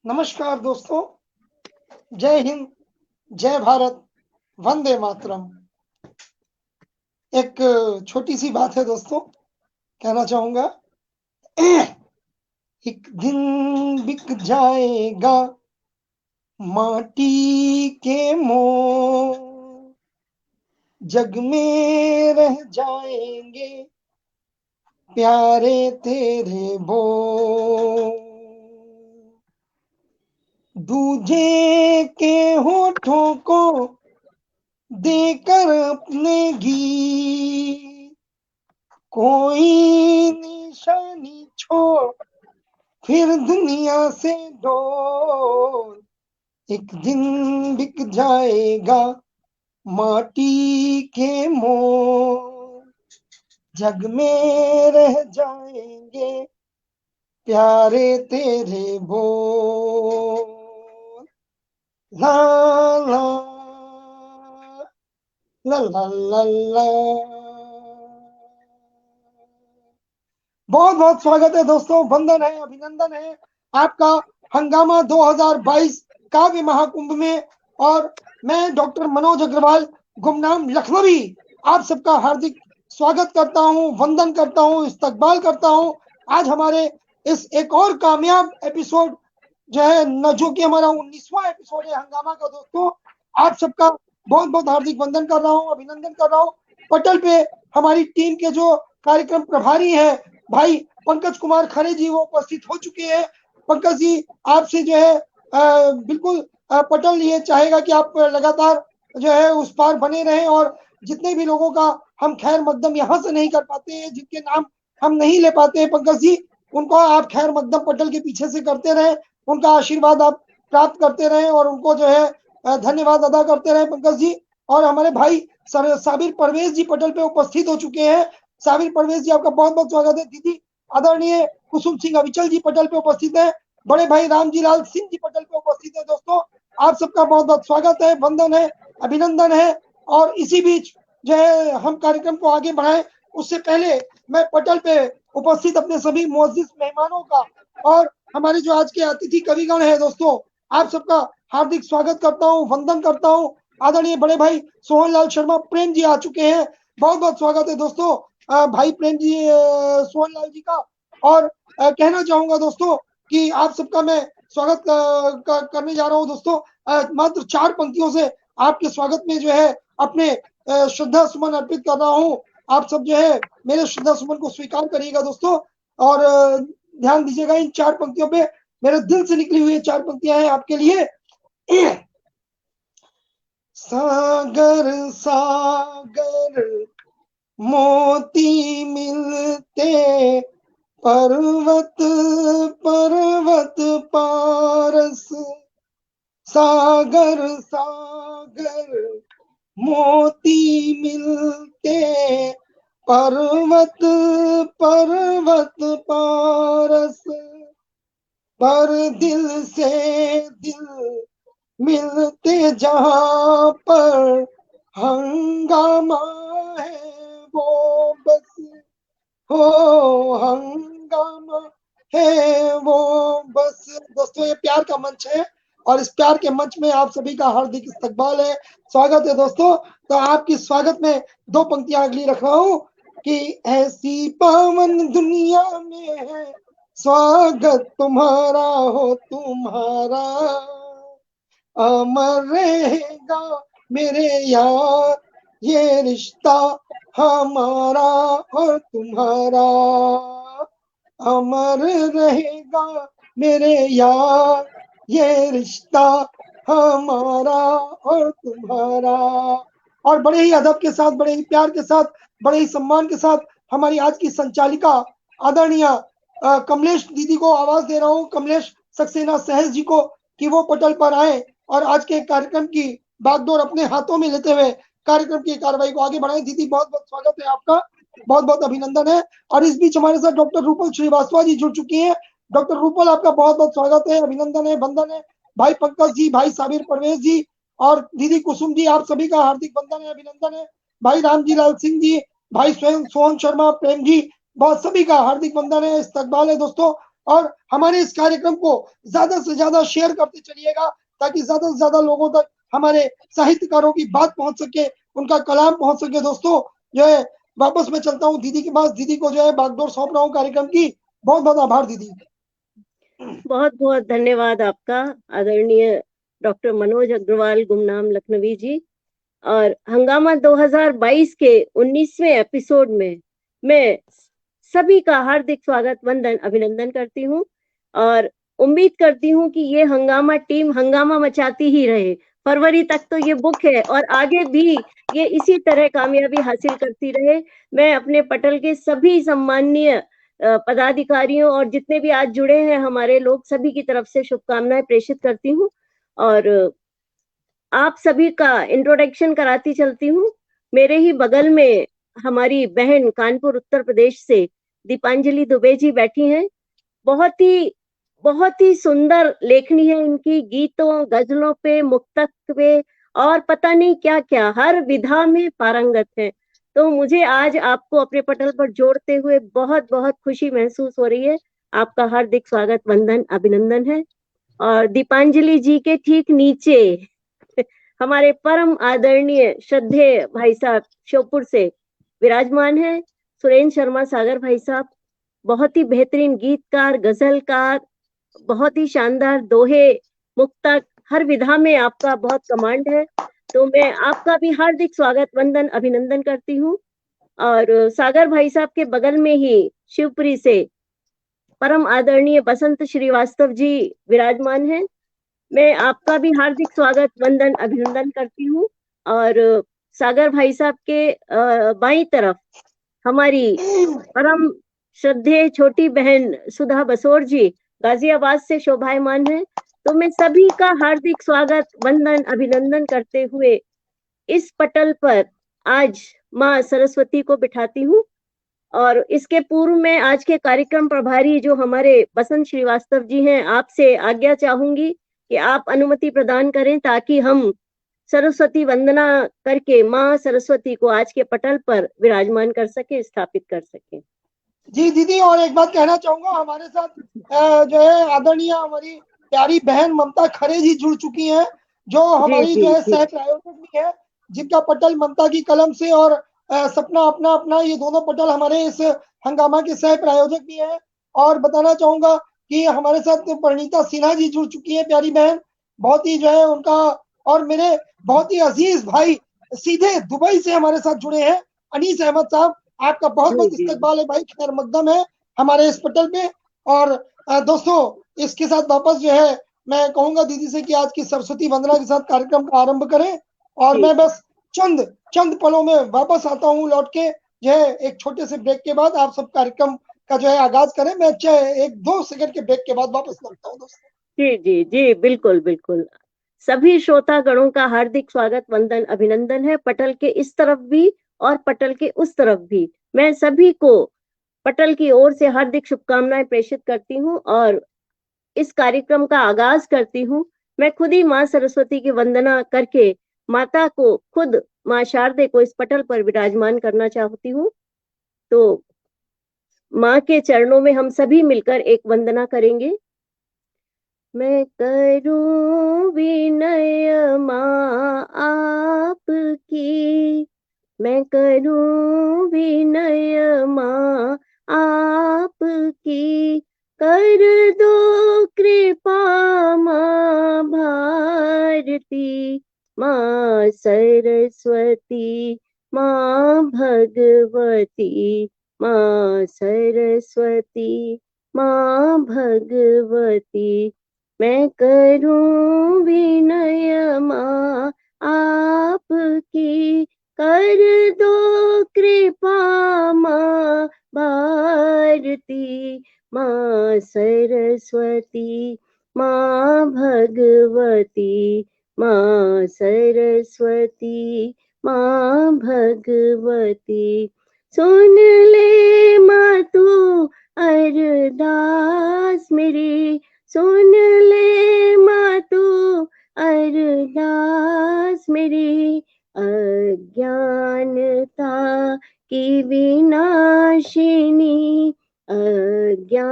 नमस्कार दोस्तों, जय हिंद, जय भारत, वंदे मातरम। एक छोटी सी बात है दोस्तों, कहना चाहूंगा। एक दिन बिक जाएगा माटी के मोल, जग में रह जाएंगे प्यारे तेरे बोल। दूजे के होठों को देकर अपने गीत, कोई निशानी छोड़ फिर दुनिया से डोल। एक दिन बिक जाएगा माटी के मोल, जग में रह जाएंगे प्यारे तेरे बोल। ला ला ला ला ला ला। बहुत बहुत स्वागत है दोस्तों, वंदन है, अभिनंदन है आपका हंगामा 2022 काव्य महाकुंभ में। और मैं डॉक्टर मनोज अग्रवाल गुमनाम लखनवी आप सबका हार्दिक स्वागत करता हूं, वंदन करता हूं, इस्तकबाल करता हूं। आज हमारे इस एक और कामयाब एपिसोड जो है न, जो कि हमारा 19वां एपिसोड है हंगामा का दोस्तों, आप सबका बहुत बहुत हार्दिक वंदन कर रहा हूं, अभिनंदन कर रहा हूं। पटल पे हमारी टीम के जो कार्यक्रम प्रभारी है भाई पंकज कुमार खरे जी, वो उपस्थित हो चुके हैं। पंकज जी, आपसे जो है बिल्कुल पटल ये चाहेगा कि आप लगातार जो है उस पार बने रहें, और जितने भी लोगों का हम खैर मकदम यहाँ से नहीं कर पाते हैं, जिनके नाम हम नहीं ले पाते हैं पंकज जी, उनको आप खैर मकदम पटल के पीछे से करते रहें, उनका आशीर्वाद आप प्राप्त करते रहें और उनको जो है धन्यवाद अदा करते रहें पंकज जी। और हमारे भाई साबिर परवेज जी पटल पे उपस्थित हो चुके हैं। साबिर परवेज जी, आपका बहुत बहुत स्वागत है। दीदी आदरणीय कुसुम सिंह अविचल जी पटल पे उपस्थित है। बड़े भाई रामजी लाल सिंह जी पटल पे उपस्थित है। दोस्तों, आप सबका बहुत बहुत स्वागत है, वंदन है, अभिनंदन है। और इसी बीच जो है हम कार्यक्रम को आगे बढ़ाएं, उससे पहले मैं पटल पे उपस्थित अपने सभी मुअज्जिज मेहमानों का और हमारे जो आज के अतिथि कविगण है दोस्तों, आप सबका हार्दिक स्वागत करता हूं, वंदन करता हूं। आदरणीय बड़े भाई सोहन लाल शर्मा प्रेम जी आ चुके हैं, बहुत बहुत स्वागत है दोस्तों भाई प्रेम जी, सोहन लाल जी का। और कहना चाहूंगा दोस्तों कि आप सबका मैं स्वागत करने जा रहा हूं दोस्तों। मात्र 4 पंक्तियों से आपके स्वागत में जो है अपने श्रद्धा सुमन अर्पित कर रहा हूं। आप सब जो है मेरे श्रद्धा सुमन को स्वीकार करिएगा दोस्तों, और ध्यान दीजिएगा इन 4 पंक्तियों पे। मेरे दिल से निकली हुई 4 पंक्तियां हैं आपके लिए। सागर सागर मोती मिलते, पर्वत पर्वत पारस। सागर सागर मोती मिलते, पर्वत पर्वत पारस। पर दिल से दिल मिलते जहां पर हंगामा है वो बस। हो हंगामा है वो बस। दोस्तों, ये प्यार का मंच है और इस प्यार के मंच में आप सभी का हार्दिक इस्तकबाल है, स्वागत है दोस्तों। तो आपकी स्वागत में 2 पंक्तियां अगली रख रहा हूं कि ऐसी पावन दुनिया में है स्वागत तुम्हारा हो तुम्हारा, अमर रहेगा मेरे यार ये रिश्ता हमारा और तुम्हारा। अमर रहेगा मेरे यार ये रिश्ता हमारा और तुम्हारा। और बड़े ही अदब के साथ, बड़े ही प्यार के साथ, बड़े ही सम्मान के साथ हमारी आज की संचालिका आदरणीय कमलेश दीदी को आवाज दे रहा हूँ, कमलेश सक्सेना सहज जी को, कि वो पटल पर आए और आज के कार्यक्रम की बागडोर अपने हाथों में लेते हुए कार्यक्रम की कार्रवाई को आगे बढ़ाएं। दीदी, बहुत बहुत स्वागत है आपका, बहुत बहुत अभिनंदन है। और इस बीच हमारे साथ डॉक्टर रूपल श्रीवास्तव जी जुड़ चुकी हैं। डॉक्टर रूपल, आपका बहुत बहुत स्वागत है, अभिनंदन है, वंदन है। भाई पंकज जी, भाई साबिर परवेज जी और दीदी कुसुम जी, आप सभी का हार्दिक वंदन है, अभिनंदन है। भाई रामजी लाल सिंह जी, भाई स्वयं सोहन शर्मा प्रेम जी, बहुत सभी का हार्दिक वंदन है, इस्तकबाल है दोस्तों। और हमारे इस कार्यक्रम को ज्यादा से ज्यादा शेयर करते चलिएगा, ताकि ज्यादा से ज्यादा लोगों तक हमारे साहित्यकारों की बात पहुंच सके, उनका कलाम पहुंच सके। दोस्तों जो है वापस मैं चलता हूँ दीदी के पास, दीदी को जो है बागडोर सौंप रहा हूँ कार्यक्रम की। बहुत बहुत आभार दीदी। बहुत बहुत धन्यवाद आपका आदरणीय डॉक्टर मनोज अग्रवाल गुमनाम लखनवी जी। और हंगामा 2022 के 19वें एपिसोड में मैं सभी का हार्दिक स्वागत, वंदन, अभिनंदन करती हूँ और उम्मीद करती हूँ कि ये हंगामा टीम हंगामा मचाती ही रहे। फरवरी तक तो ये बुक है और आगे भी ये इसी तरह कामयाबी हासिल करती रहे। मैं अपने पटल के सभी सम्माननीय पदाधिकारियों और जितने भी आज जुड़े हैं हमारे लोग, सभी की तरफ से शुभकामनाएं प्रेषित करती हूँ और आप सभी का इंट्रोडक्शन कराती चलती हूँ। मेरे ही बगल में हमारी बहन कानपुर उत्तर प्रदेश से दीपांजलि दुबे जी बैठी हैं। बहुत ही सुंदर लेखनी है इनकी, गीतों गजलों पे, मुक्तक पे और पता नहीं क्या क्या, हर विधा में पारंगत है। तो मुझे आज आपको अपने पटल पर जोड़ते हुए बहुत बहुत खुशी महसूस हो रही है। आपका हार्दिक स्वागत, वंदन, अभिनंदन है। और दीपांजलि जी के ठीक नीचे हमारे परम आदरणीय श्रद्धेय भाई साहब श्योपुर से विराजमान है, सुरेंद्र शर्मा सागर भाई साहब। बहुत ही बेहतरीन गीतकार, गजलकार, बहुत ही शानदार दोहे, मुक्तक, हर विधा में आपका बहुत कमांड है। तो मैं आपका भी हार्दिक स्वागत, वंदन, अभिनंदन करती हूँ। और सागर भाई साहब के बगल में ही शिवपुरी से परम आदरणीय बसंत श्रीवास्तव जी विराजमान हैं। मैं आपका भी हार्दिक स्वागत, वंदन, अभिनंदन करती हूँ। और सागर भाई साहब के बाईं तरफ हमारी परम श्रद्धेय छोटी बहन सुधा बसोर जी गाजियाबाद से शोभायमान है। तो मैं सभी का हार्दिक स्वागत, वंदन, अभिनंदन करते हुए इस पटल पर आज माँ सरस्वती को बिठाती हूँ। और इसके पूर्व में आज के कार्यक्रम प्रभारी जो हमारे बसंत श्रीवास्तव जी हैं, आपसे आज्ञा चाहूंगी कि आप अनुमति प्रदान करें ताकि हम सरस्वती वंदना करके माँ सरस्वती को आज के पटल पर विराजमान कर सके, स्थापित कर सके। जी दीदी, और एक बात कहना चाहूंगा, हमारे साथ जो है आदरणीय हमारी प्यारी बहन ममता खरे जी जुड़ चुकी हैं, जो जी हमारी जी जो है जी सह प्रायोजक भी है, जिनका पटल ममता की कलम से और सपना अपना अपना, ये दोनों पटल हमारे इस हंगामा के सह प्रायोजक भी हैं। और बताना चाहूंगा कि हमारे साथ परिणीता सिन्हा जी जुड़ चुकी है, प्यारी बहन, बहुत ही जो है उनका, और मेरे बहुत ही अजीज भाई सीधे दुबई से हमारे साथ जुड़े हैं, अनीस अहमद साहब। आपका बहुत जी बहुत जी इस्तकबाल है भाई, खैर मकदम है हमारे इस पटल पे। और दोस्तों इसके साथ वापस जो है मैं कहूंगा दीदी से कि आज की सरस्वती वंदना के साथ कार्यक्रम का आरंभ करें। और जी मैं बस चंद चंद पलों में वापस आता हूँ लौट के, जो है एक छोटे से ब्रेक के बाद आप सब कार्यक्रम का जो है आगाज करें। मैं 1-2 सेकंड के ब्रेक के बाद वापस लौटता हूँ दोस्तों। जी जी जी, बिल्कुल बिल्कुल। सभी श्रोतागणों का हार्दिक स्वागत, वंदन, अभिनंदन है, पटल के इस तरफ भी और पटल के उस तरफ भी। मैं सभी को पटल की ओर से हार्दिक शुभकामनाएं प्रेषित करती हूँ और इस कार्यक्रम का आगाज करती हूँ। मैं खुद ही माँ सरस्वती की वंदना करके माता को, खुद माँ शारदे को इस पटल पर विराजमान करना चाहती हूँ। तो माँ के चरणों में हम सभी मिलकर एक वंदना करेंगे। मैं करूं विनय माँ आपकी, मैं करूं विनय माँ आपकी, कर दो कृपा माँ भारती, माँ सरस्वती, माँ भगवती, माँ सरस्वती, माँ भगवती। मैं करूं विनय माँ आपकी, कर दो कृपा माँ भारती, माँ सरस्वती, माँ भगवती, माँ सरस्वती, माँ भगवती। सुन ले माँ तू अरदास मेरी, सुन ले माँ तू अरदास मेरी, अज्ञानता की विनाशिनी, अज्ञानता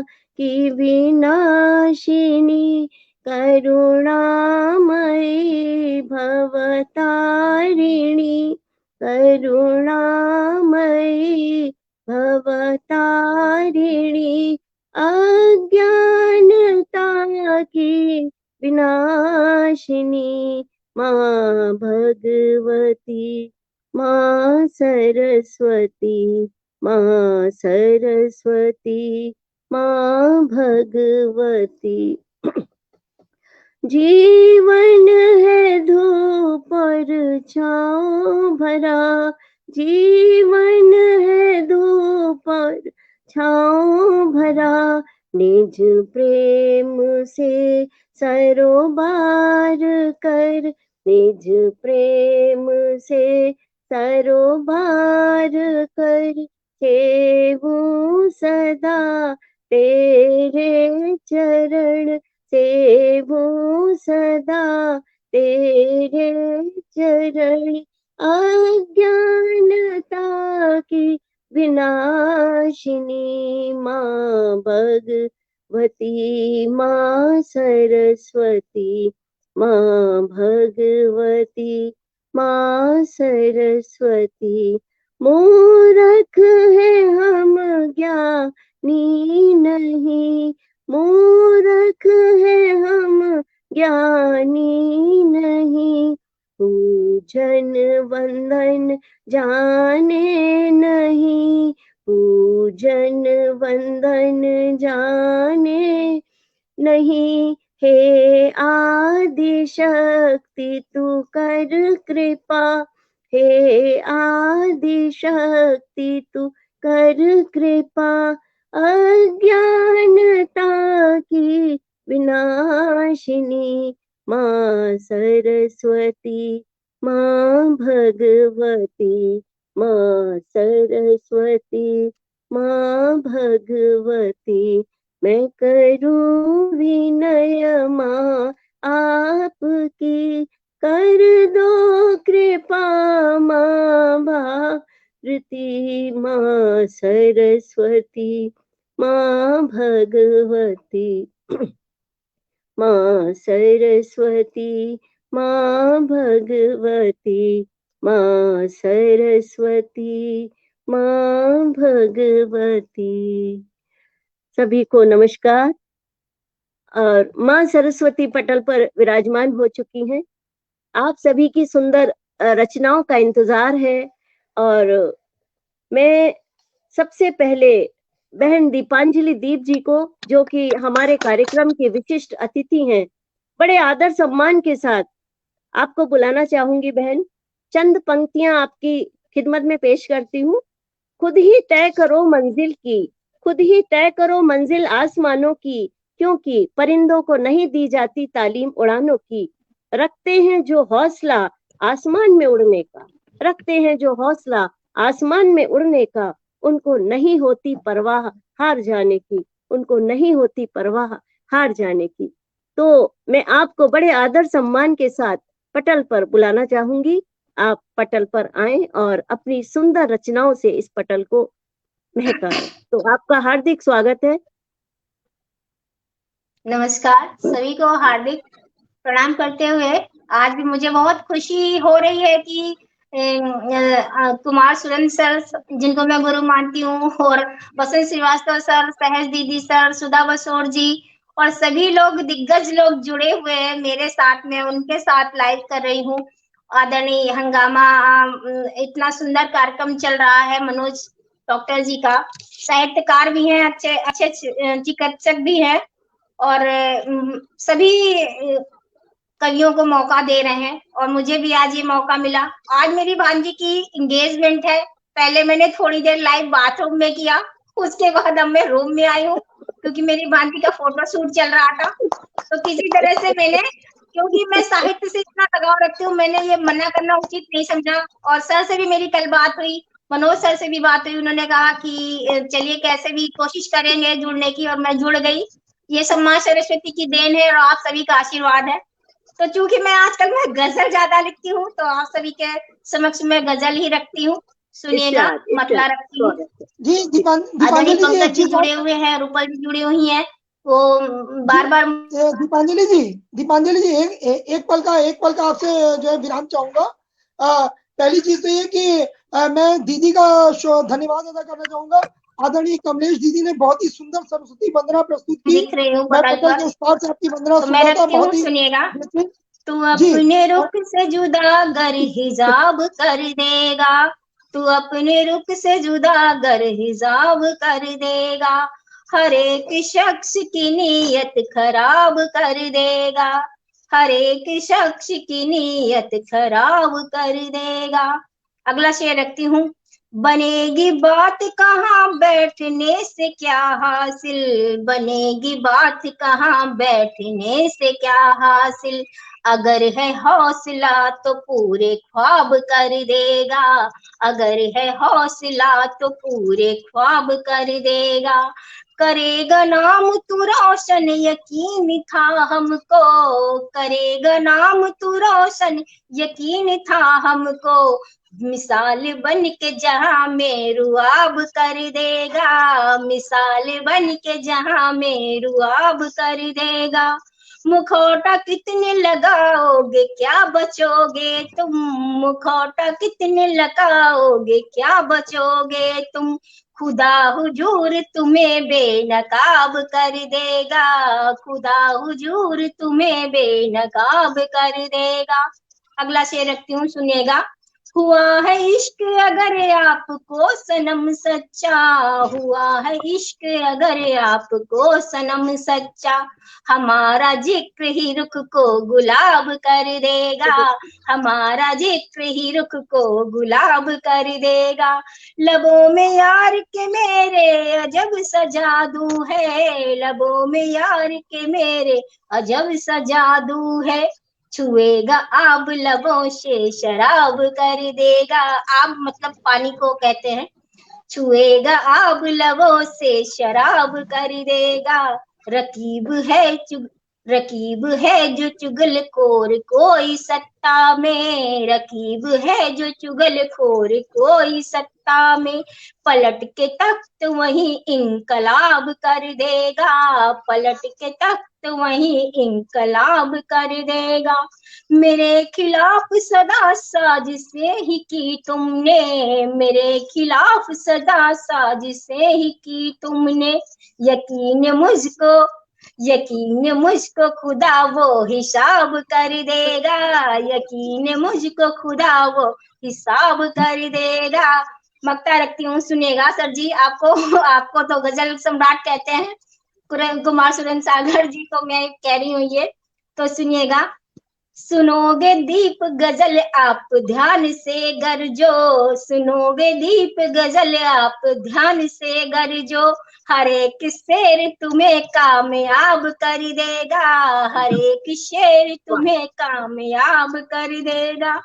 की विनाशिनी करुणामयी भवतारिणी, करुणामयी भवतारिणी, अज्ञानता की विनाशिनी माँ भगवती, माँ सरस्वती, माँ सरस्वती, माँ भगवती। जीवन है धूप और छाँव भरा, जीवन है धूप और छाँव भरा, निज प्रेम से सरोबार कर, निज प्रेम से सरोबार कर, सेवूं सदा तेरे चरण, सेवूं सदा तेरे चरण, अज्ञानता की विनाशिनी माँ भगवती, माँ सरस्वती, माँ भगवती, माँ सरस्वती। मूर्ख है हम ज्ञानी नहीं, मूर्ख है हम ज्ञानी नहीं, पूजन वंदन जाने नहीं, पूजन वंदन जाने नहीं, हे आदि शक्ति तू कर कृपा, हे आदि शक्ति तू कर कृपा, अज्ञानता की विनाशिनी माँ सरस्वती, माँ भगवती, माँ सरस्वती, माँ भगवती। मैं करूं विनय माँ आपकी, कर दो कृपा माँ भारती, माँ सरस्वती, माँ भगवती, माँ सरस्वती, माँ भगवती, माँ सरस्वती, माँ भगवती। सभी को नमस्कार। और माँ सरस्वती पटल पर विराजमान हो चुकी हैं। आप सभी की सुंदर रचनाओं का इंतजार है। और मैं सबसे पहले बहन दीपांजलि दीप जी को, जो कि हमारे कार्यक्रम के विशिष्ट अतिथि हैं, बड़े आदर सम्मान के साथ आपको बुलाना चाहूंगी। बहन, चंद पंक्तियां आपकी खिदमत में पेश करती हूँ। खुद ही तय करो मंजिल की, खुद ही तय करो मंजिल आसमानों की, क्योंकि परिंदों को नहीं दी जाती तालीम उड़ानों की। रखते हैं जो हौसला आसमान में उड़ने का, रखते हैं जो हौसला आसमान में उड़ने का, उनको नहीं होती परवाह हार जाने की, उनको नहीं होती परवाह हार जाने की। तो मैं आपको बड़े आदर सम्मान के साथ पटल पर बुलाना चाहूंगी। आप पटल पर आएं और अपनी सुंदर रचनाओं से इस पटल को महकाएं। तो आपका हार्दिक स्वागत है। नमस्कार, सभी को हार्दिक प्रणाम करते हुए आज भी मुझे बहुत खुशी हो रही है कि कुमार सुरेंद्र सर, जिनको मैं गुरु मानती हूँ, और बसंत श्रीवास्तव सर, सहज दीदी सर, सुधा बसोर जी और सभी लोग दिग्गज लोग जुड़े हुए हैं मेरे साथ में, उनके साथ लाइव कर रही हूँ। आदरणीय हंगामा, इतना सुंदर कार्यक्रम चल रहा है। मनोज डॉक्टर जी का साहित्यकार भी हैं, अच्छे अच्छे चिकित्सक भी हैं, और सभी कवियों को मौका दे रहे हैं, और मुझे भी आज ये मौका मिला। आज मेरी भांजी की एंगेजमेंट है। पहले मैंने थोड़ी देर लाइव बाथरूम में किया, उसके बाद अब मैं रूम में आई हूँ, क्योंकि मेरी भांजी का फोटो शूट चल रहा था। तो किसी तरह से मैंने, क्योंकि मैं साहित्य से इतना लगाव रखती हूँ, मैंने ये मना करना उचित नहीं समझा। और सर से भी मेरी कल बात हुई, मनोज सर से भी बात हुई, उन्होंने कहा कि चलिए कैसे भी कोशिश करेंगे जुड़ने की, और मैं जुड़ गई। ये सब माँ सरस्वती की देन है और आप सभी का आशीर्वाद है। तो चूंकि मैं आजकल मैं गजल ज्यादा लिखती हूँ, तो आप सभी के समक्ष में गजल ही रखती हूँ। सुनिएगा, मतला रखती हूँ। जी आदरणीय पंकज जी जुड़े हुए हैं, रूपल जी जुड़ी हुई हैं, वो बार बार। दीपांजलि जी एक पल का आपसे जो है विराम चाहूंगा। पहली चीज तो ये कि मैं दीदी का धन्यवाद अदा करना चाहूंगा। आदरणीय कमलेश दीदी ने बहुत ही सुंदर सरस्वती वंदना प्रस्तुत की। दिख रही हूँ मैं पटल पटल पर, के उस पार से आपकी वंदना तो सुन मैं रहा था। रखती हूँ, बहुत ही सुनिएगा। तू जी अपने रुख से जुदा गर हिजाब कर देगा, तू अपने रुख से जुदा गर हिजाब कर देगा, हर एक शख्स की नीयत खराब कर देगा, हर एक शख्स की नीयत खराब कर देगा। अगला शेर रखती हूँ। बनेगी बात कहाँ बैठने से क्या हासिल, बनेगी बात कहाँ बैठने से क्या हासिल, अगर है हौसला तो पूरे ख्वाब कर देगा, अगर है हौसला तो पूरे ख्वाब कर देगा, करेगा नाम तू रोशन यकीन था हमको, करेगा नाम तू रोशन यकीन था हमको, मिसाल बन के जहां में रुआब कर देगा, मिसाल बन के जहां में रुआब कर देगा। मुखौटा कितने लगाओगे क्या बचोगे तुम, मुखौटा कितने लगाओगे क्या बचोगे तुम, खुदा हुजूर तुम्हें बेनकाब कर देगा, खुदा हुजूर तुम्हें बेनकाब कर देगा। अगला शेर रखती हूँ, सुनिएगा। हुआ है इश्क अगर आपको सनम सच्चा, हुआ है इश्क अगर आपको सनम सच्चा, हमारा जिक्र ही रुख को गुलाब कर देगा, हमारा जिक्र ही रुख को गुलाब कर देगा। लबों में यार के मेरे अजब सा जादू है, लबों में यार के मेरे अजब सा जादू है, छुएगा आब लबों से शराब कर देगा, आब मतलब पानी को कहते हैं, छुएगा आब लबों से शराब कर देगा, रकीब है जो चुगलखोर कोई सत्ता में, रकीब है जो चुगलखोर कोई सत्ता में, पलट के तख्त वहीं इंकलाब कर देगा, पलट के तख्त वहीं इंकलाब कर देगा। मेरे खिलाफ सदा साजिशें ही की तुमने, मेरे खिलाफ सदा साजिशें ही की तुमने, यकीन मुझको खुदा वो हिसाब कर देगा, यकीन मुझको खुदा वो हिसाब कर देगा। मक्ता रखती हूँ, सुनिएगा सर जी। आपको तो गजल सम्राट कहते हैं, कुमार सुरेंद्र सागर जी को मैं कह रही हूँ ये, तो सुनिएगा। सुनोगे दीप गजल आप ध्यान से गरजो, सुनोगे दीप गजल आप ध्यान से गरजो, हर एक शेर तुम्हें कामयाब कर देगा, हर एक शेर तुम्हें कामयाब कर देगा।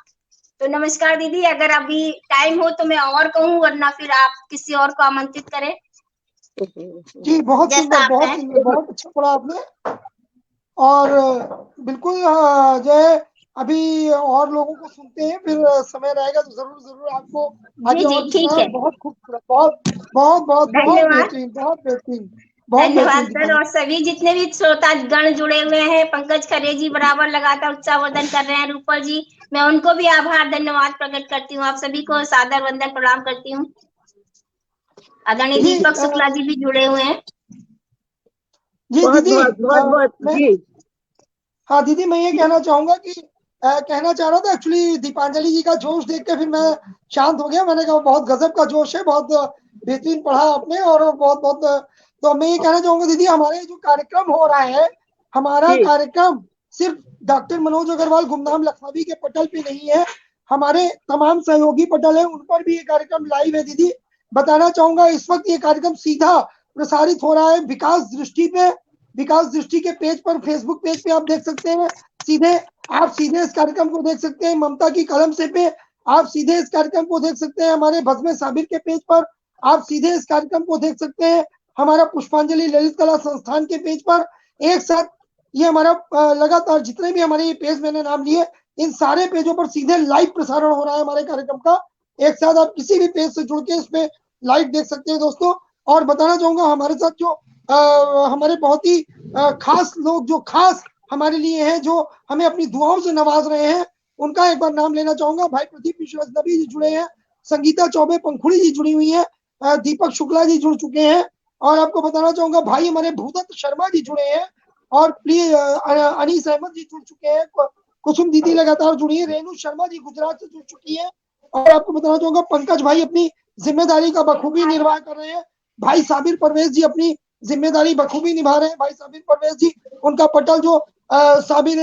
तो नमस्कार दीदी, अगर अभी टाइम हो तो मैं और कहूँ, वरना फिर आप किसी और को आमंत्रित करें। जी बहुत सुंदर, बहुत अच्छा पढ़ा आपने। और बिल्कुल जो है अभी और लोगों को सुनते हैं, फिर समय रहेगा तो जरूर आपको आगे और ठीक है। बहुत खूबसूरत, बहुत बेहतरीन, बहुत बेहतरीन, धन्यवाद सर। और सभी जितने भी श्रोता गण जुड़े हुए हैं, पंकज खरे जी बराबर लगातार उत्साहवर्धन कर रहे हैं, रूपल जी, मैं उनको भी आभार धन्यवाद प्रकट करती हूँ, आप सभी को सादर वंदन प्रणाम करती हूँ। आदरणीय दीपक शुक्ला जी भी जुड़े हुए हैं। जी दीदी, हाँ दीदी, मैं ये कहना चाहूंगा कि कहना चाह रहा था एक्चुअली, दीपांजलि जी का जोश देख के फिर मैं शांत हो गया। मैंने कहा बहुत गजब का जोश है, बहुत बेहतरीन पढ़ा आपने, और बहुत तो मैं ये कहना चाहूंगा दीदी, हमारे जो कार्यक्रम हो रहा है, हमारा कार्यक्रम सिर्फ डॉक्टर मनोज अग्रवाल गुमनाम लखनवी के पटल पे नहीं है, हमारे तमाम सहयोगी पटल है, उन पर भी ये कार्यक्रम लाइव है। दीदी बताना चाहूंगा, इस वक्त ये कार्यक्रम सीधा प्रसारित हो रहा है विकास दृष्टि के पेज पर, फेसबुक पेज पे आप देख सकते हैं। आप सीधे इस कार्यक्रम को देख सकते हैं। ममता की कलम से पे आप सीधे इस कार्यक्रम को देख सकते हैं। हमारे भस्मे साबिर के पेज पर आप सीधे इस कार्यक्रम को देख सकते हैं। हमारा पुष्पांजलि ललित कला संस्थान के पेज पर एक साथ ये हमारा लगातार जितने भी हमारे ये पेज मैंने नाम लिए, इन सारे पेजों पर सीधे लाइव प्रसारण हो रहा है हमारे कार्यक्रम का। एक साथ आप किसी भी पेज से जुड़ के इसमें लाइव देख सकते हैं दोस्तों। और बताना चाहूंगा हमारे साथ जो हमारे बहुत ही खास लोग जो खास हमारे लिए हैं, जो हमें अपनी दुआओं से नवाज रहे हैं, उनका एक बार नाम लेना चाहूंगा। भाई प्रदीप मिश्रा नबी जी जुड़े हैं, संगीता चौबे पंखुड़ी जी जुड़ी हुई है, दीपक शुक्ला जी जुड़ चुके हैं, और आपको बताना चाहूंगा भाई हमारे भूदत्त शर्मा जी जुड़े हैं, और प्लीज अनीस अहमद जी जुड़ चुके हैं, कुसुम दीदी लगातार जुड़ी है, रेणु शर्मा जी गुजरात से जुड़ चुकी है, और आपको बताना चाहूंगा पंकज भाई अपनी जिम्मेदारी का बखूबी निर्वाह कर रहे हैं, भाई साबिर परवेज जी अपनी जिम्मेदारी बखूबी निभा रहे हैं। भाई साबिर परवेज जी, उनका पटल जो साबिर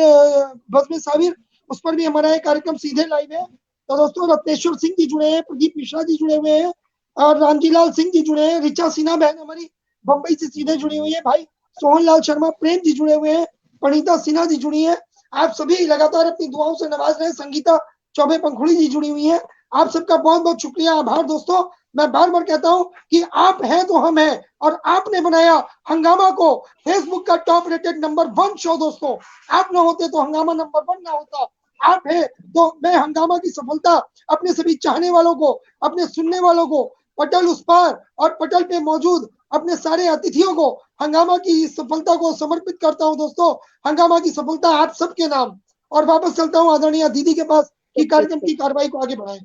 बज़्म साबिर, उस पर भी हमारा एक कार्यक्रम सीधे लाइव है। तो दोस्तों रत्नेश्वर सिंह जी जुड़े हैं, प्रदीप मिश्रा जी जुड़े हुए हैं, और रामजीलाल सिंह जी जुड़े हैं, रिचा सिन्हा बहन हमारी बंबई से सीधे जुड़ी हुई है, भाई सोहन लाल शर्मा प्रेम जी जुड़े हुए हैं, पणिता सिन्हा जी जुड़ी है। आप सभी लगातार अपनी दुआओं से नवाज रहे हैं। संगीता चौबे पंखुड़ी जी जुड़ी हुई है। आप सबका बहुत बहुत शुक्रिया, आभार दोस्तों। मैं बार बार कहता हूं कि आप हैं तो हम हैं, और आपने बनाया हंगामा को फेसबुक का टॉप रेटेड नंबर 1 शो दोस्तों। आप ना होते तो हंगामा नंबर 1 ना होता। आप हैं तो मैं हंगामा की सफलता अपने सभी चाहने वालों को, अपने सुनने वालों को, पटल उस पार और पटल पे मौजूद अपने सारे अतिथियों को हंगामा की सफलता को समर्पित करता हूं दोस्तों। हंगामा की सफलता आप सबके नाम। और वापस चलता हूं आदरणीय दीदी के पास कि कार्यक्रम की कार्रवाई को आगे बढ़ाएं।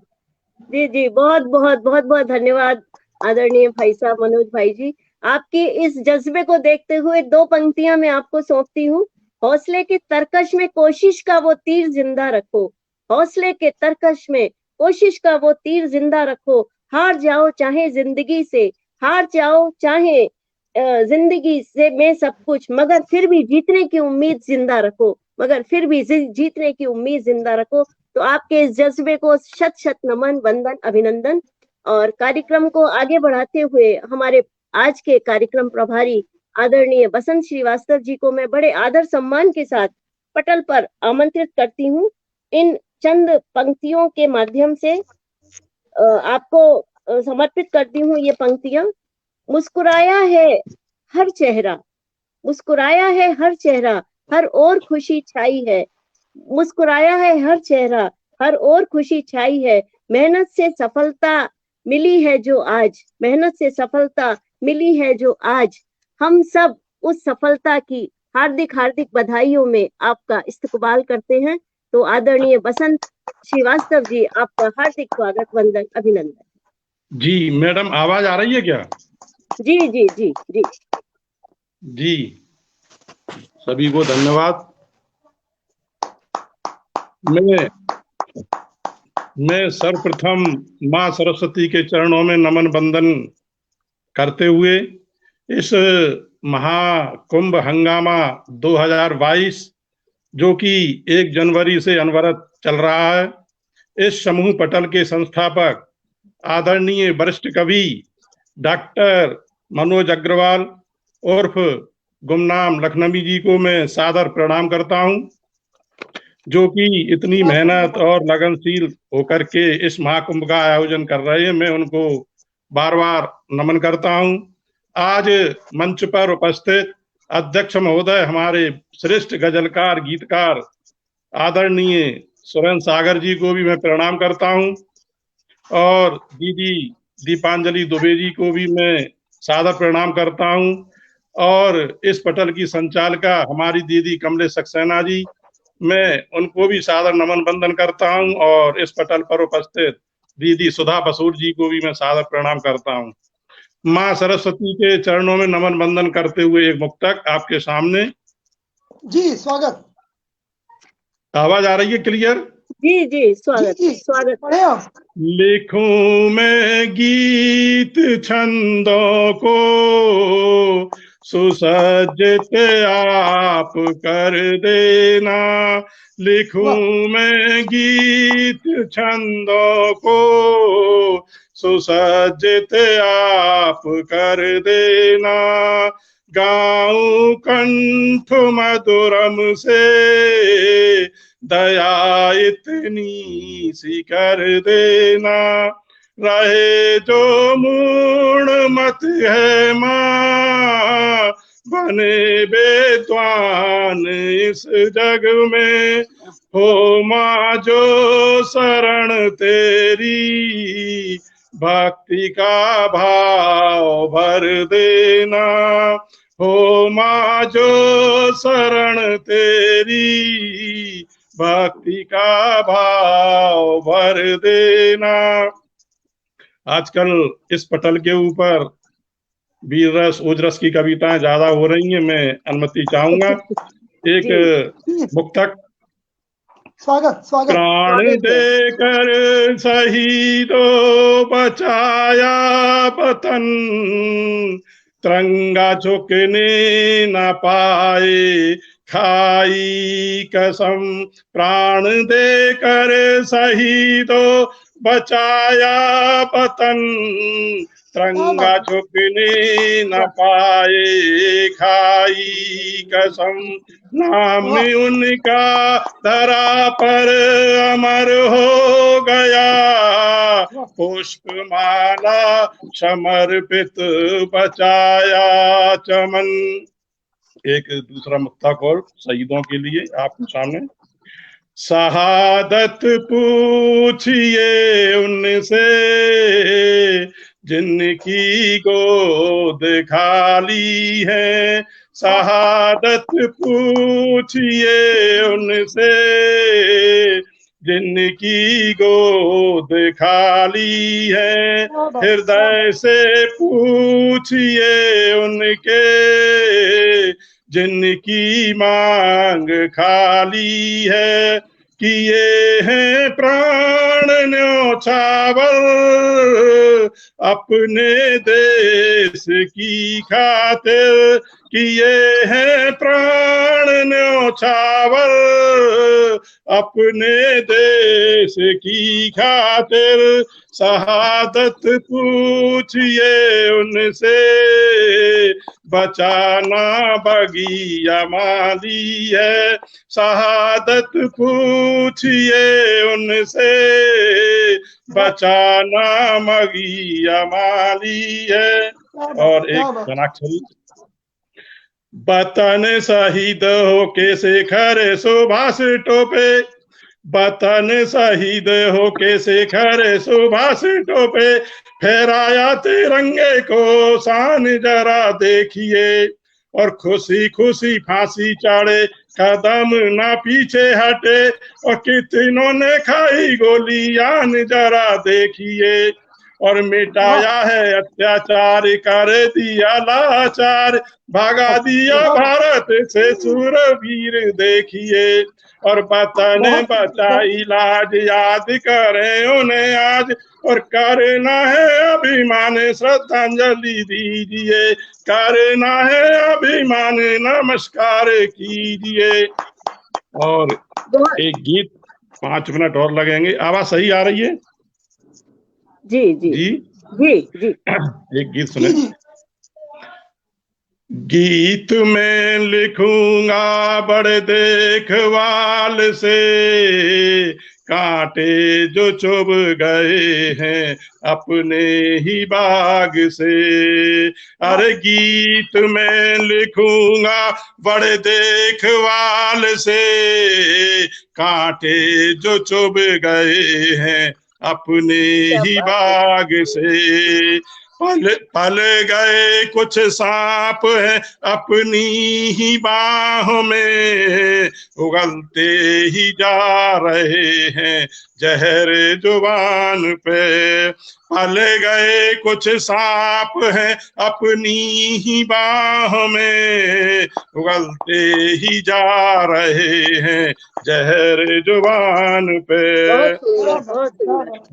जी जी, बहुत बहुत बहुत बहुत धन्यवाद आदरणीय भाई साहब मनोज भाई जी। आपकी इस जज्बे को देखते हुए 2 पंक्तियां मैं आपको सौंपती हूँ। हौसले के तरकश में कोशिश का वो तीर जिंदा रखो, हौसले के तरकश में कोशिश का वो तीर जिंदा रखो, हार जाओ चाहे जिंदगी से, हार जाओ चाहे जिंदगी से में सब कुछ, मगर फिर भी जीतने की उम्मीद जिंदा रखो, मगर फिर भी जीतने की उम्मीद जिंदा रखो। तो आपके इस जज्बे को शत शत नमन, वंदन, अभिनंदन। और कार्यक्रम को आगे बढ़ाते हुए हमारे आज के कार्यक्रम प्रभारी आदरणीय बसंत श्रीवास्तव जी को मैं बड़े आदर सम्मान के साथ पटल पर आमंत्रित करती हूँ। इन चंद पंक्तियों के माध्यम से आपको समर्पित करती हूँ ये पंक्तियां। मुस्कुराया है हर चेहरा, मुस्कुराया है हर चेहरा, हर ओर खुशी छाई है, मुस्कुराया है हर चेहरा, हर ओर खुशी छाई है, मेहनत से सफलता मिली है जो आज, मेहनत से सफलता मिली है जो आज, हम सब उस सफलता की हार्दिक हार्दिक बधाइयों में आपका इस्तकबाल करते हैं। तो आदरणीय बसंत श्रीवास्तव जी, आपका हार्दिक स्वागत, वंदन, अभिनंदन। जी मैडम, आवाज आ रही है क्या? जी जी जी जी जी, सभी को धन्यवाद। मैं सर्वप्रथम माँ सरस्वती के चरणों में नमन बंदन करते हुए इस महाकुंभ हंगामा 2022 जो कि 1 जनवरी से अनवरत चल रहा है, इस समूह पटल के संस्थापक आदरणीय वरिष्ठ कवि डॉक्टर मनोज अग्रवाल उर्फ गुमनाम लखनवी जी को मैं सादर प्रणाम करता हूं, जो कि इतनी मेहनत और लगनशील होकर के इस महाकुंभ का आयोजन कर रहे हैं। मैं उनको बार बार नमन करता हूं। आज मंच पर उपस्थित अध्यक्ष महोदय, हमारे श्रेष्ठ गजलकार गीतकार आदरणीय सुरेंद्र सागर जी को भी मैं प्रणाम करता हूं, और दीदी दीपांजलि दुबे जी को भी मैं सादर प्रणाम करता हूं, और इस पटल की संचालिका हमारी दीदी कमलेश सक्सेना जी, मैं उनको भी सादर नमन बंदन करता हूं, और इस पटल पर उपस्थित दीदी सुधा बसूर जी को भी मैं सादर प्रणाम करता हूं। माँ सरस्वती के चरणों में नमन बंदन करते हुए एक मुक्तक आपके सामने। जी स्वागत। आवाज आ रही है क्लियर? जी जी, स्वागत जी, स्वागत। लिखूं मैं गीत छंदों को सुसज्जित आप कर देना, लिखूं मैं गीत छंदों को सुसज्जित आप कर देना, गाऊं कंठ मधुरम से दया इतनी सी कर देना, रहे जो मूण मत है माँ बने बेद्वान इस जग में, हो माँ जो शरण तेरी, भक्ति का भाव भर देना। हो माँ जो शरण तेरी, भक्ति का भाव भर देना। आजकल इस पटल के ऊपर वीर रस ओजरस की कविताएं ज्यादा हो रही हैं, मैं अनुमति चाहूंगा। एक जी। मुक्तक। स्वागत स्वागत। प्राण स्वागत है। देकर शहीदों बचाया वतन, तिरंगा झुकने न पाए खाई कसम। प्राण देकर शहीदों बचाया वतन, तिरंगा झुकने न पाए खाई कसम। नाम उनका धरा पर अमर हो गया, पुष्पमाला समर्पित बचाया चमन। एक दूसरा मुक्तक और शहीदों के लिए आपके सामने। शहादत पूछिए उनसे, जिनकी गोद खाली है। शहादत पूछिए उनसे, जिनकी गोद खाली है। हृदय से पूछिए उनके, जिनकी मांग खाली है। किए हैं प्राण न्योछावर अपने देश की खातिर। किए हैं प्राण न्योछावर अपने देश की खातिर। शहादत पूछिए उनसे, बचाना बगिया माली है। शहादत पूछिए उनसे, बचाना बगिया माली है। और एक जनाक्षरी। वतन शहीद होके शेखर सुभाष टोपे, वतन शहीद होके शेखर सुभाष टोपे। फहराया तिरंगे को शान जरा देखिए, और खुशी खुशी फांसी चढ़े कदम ना पीछे हटे। और कितनों ने खाई गोलियां जरा देखिए, और मिटाया है अत्याचार कर दिया लाचार। भगा दिया भारत से शूरवीर देखिए, और वतन बचाई लाज याद करें उन्हें आज। और करना है अभिमान श्रद्धांजलि दीजिए, करना है अभिमान नमस्कार कीजिए। और एक गीत 5 मिनट और लगेंगे। आवाज सही आ रही है? जी जी जी जी जी। एक गीत सुने। गीत में लिखूंगा बड़े देखभाल से, कांटे जो चुभ गए हैं अपने ही बाग से। अरे गीत में लिखूंगा बड़े देखभाल से, कांटे जो चुभ गए हैं अपने ही बाग से। पल गए कुछ सांप है अपनी ही बाहों में, उगलते ही जा रहे हैं जहर जुबान पे। पल गए कुछ सांप है अपनी ही बाहों में, उगलते ही जा रहे हैं जहर जुबान पे।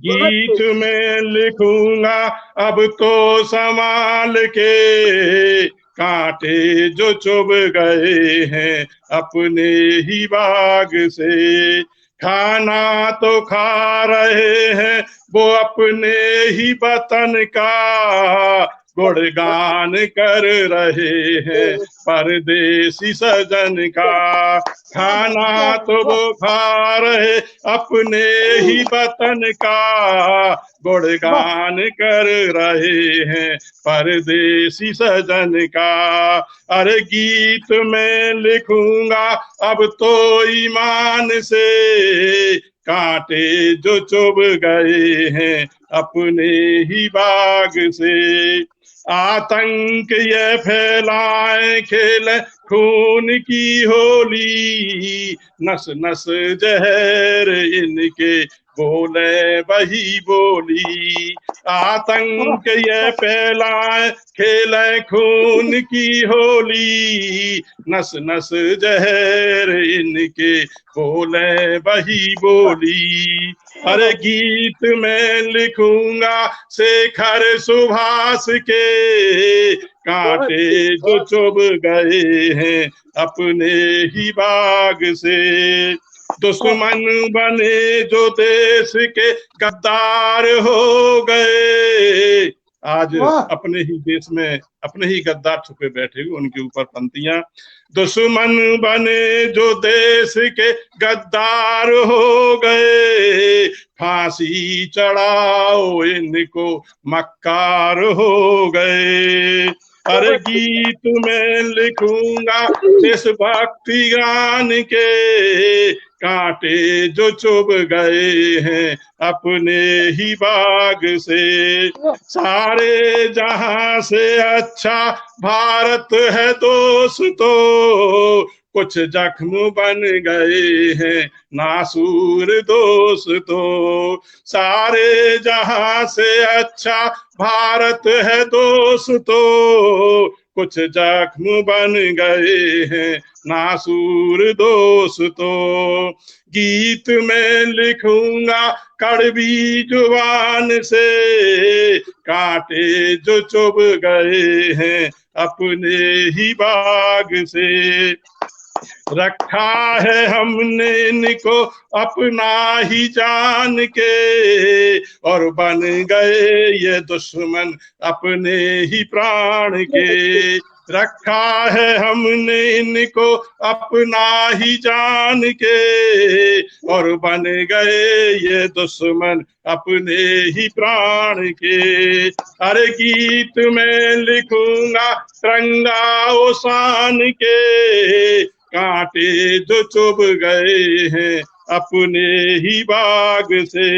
गीत में लिखूंगा अब तो संभाल के, कांटे जो चुभ गए हैं अपने ही बाग से। खाना तो खा रहे हैं वो अपने ही वतन का, गुणगान कर रहे हैं परदेसी सजन का। खाना तो वो खा रहे अपने ही वतन का, गुणगान कर रहे हैं परदेसी सजन का। अरे गीत मैं लिखूंगा अब तो ईमान से, कांटे जो चुभ गए हैं अपने ही बाग से। आतंक ये फैलाए खेल खून की होली, नस नस जहर इनके बोले वही बोली। आतंक ये फैलाए खेले खून की होली, नस नस जहर इनके बोले वही बोली। अरे गीत मैं लिखूंगा शेखर सुभाष के, कांटे जो चुभ गए हैं अपने ही बाग से। दुश्मन बने जो देश के गद्दार हो गए, आज अपने ही देश में अपने ही गद्दार छुपे बैठे हुए, उनके ऊपर पंक्तियां। दुश्मन बने जो देश के गद्दार हो गए, फांसी चढ़ाओ इनको मक्कार हो गए। अरे गीत में लिखूंगा देशभक्ति गान के, कांटे जो चुभ गए हैं अपने ही बाग से। सारे जहां से अच्छा भारत है दोस्तों, कुछ जख्म बन गए हैं नासूर दोस्तों। सारे जहां से अच्छा भारत है दोस्तों, कुछ जख्म बन गए हैं नासूर दोस्तों। गीत में लिखूंगा कड़वी जुबान से, कांटे जो चुभ गए हैं अपने ही बाग से। रखा है हमने इनको अपना ही जान के, और बन गए ये दुश्मन अपने ही प्राण के। रखा है हमने इनको अपना ही जान के, और बन गए ये दुश्मन अपने ही प्राण के। अरे गीत में लिखूंगा तिरंगा ओ शान के, कांटे जो चुभ गए हैं अपने ही बाग से।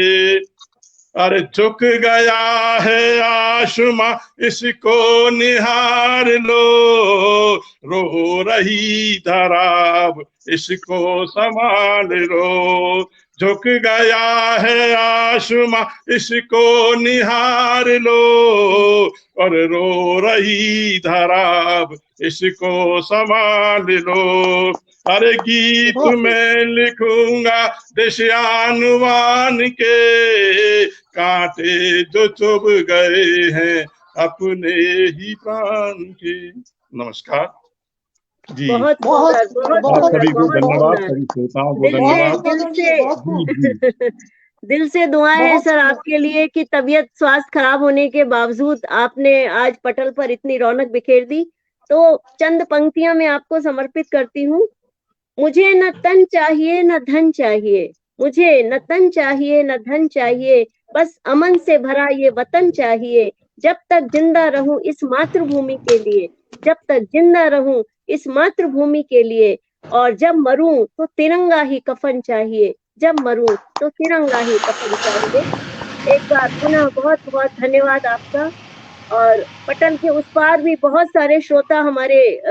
अरे झुक गया है आसमां इसको निहार लो, रो रही धराब इसको संभाल लो। झुक गया है आसमां इसको निहार लो, और रो रही धराब इसको संभाल लो। अरे गीत में लिखूंगा देशानुमान के, कांटे जो चुभ गए हैं अपने ही प्राण के। नमस्कार जी। बहुत सभी को धन्यवाद, सभी श्रोताओं को धन्यवाद। दिल से दुआएं हैं सर आपके लिए कि तबीयत स्वास्थ्य खराब होने के बावजूद आपने आज पटल पर इतनी रौनक बिखेर दी। तो चंद पंक्तियां मैं आपको समर्पित करती हूँ। मुझे न तन चाहिए न धन चाहिए, मुझे न तन चाहिए न धन चाहिए, बस अमन से भरा ये वतन चाहिए। जब तक जिंदा रहूं इस मातृभूमि के लिए, जब तक जिंदा रहूं इस मातृभूमि के लिए, और जब मरूं तो तिरंगा ही कफन चाहिए, जब मरूं तो तिरंगा ही कफन चाहिए। एक बार पुनः बहुत बहुत धन्यवाद आपका। और पटल के उस पार भी बहुत सारे श्रोता हमारे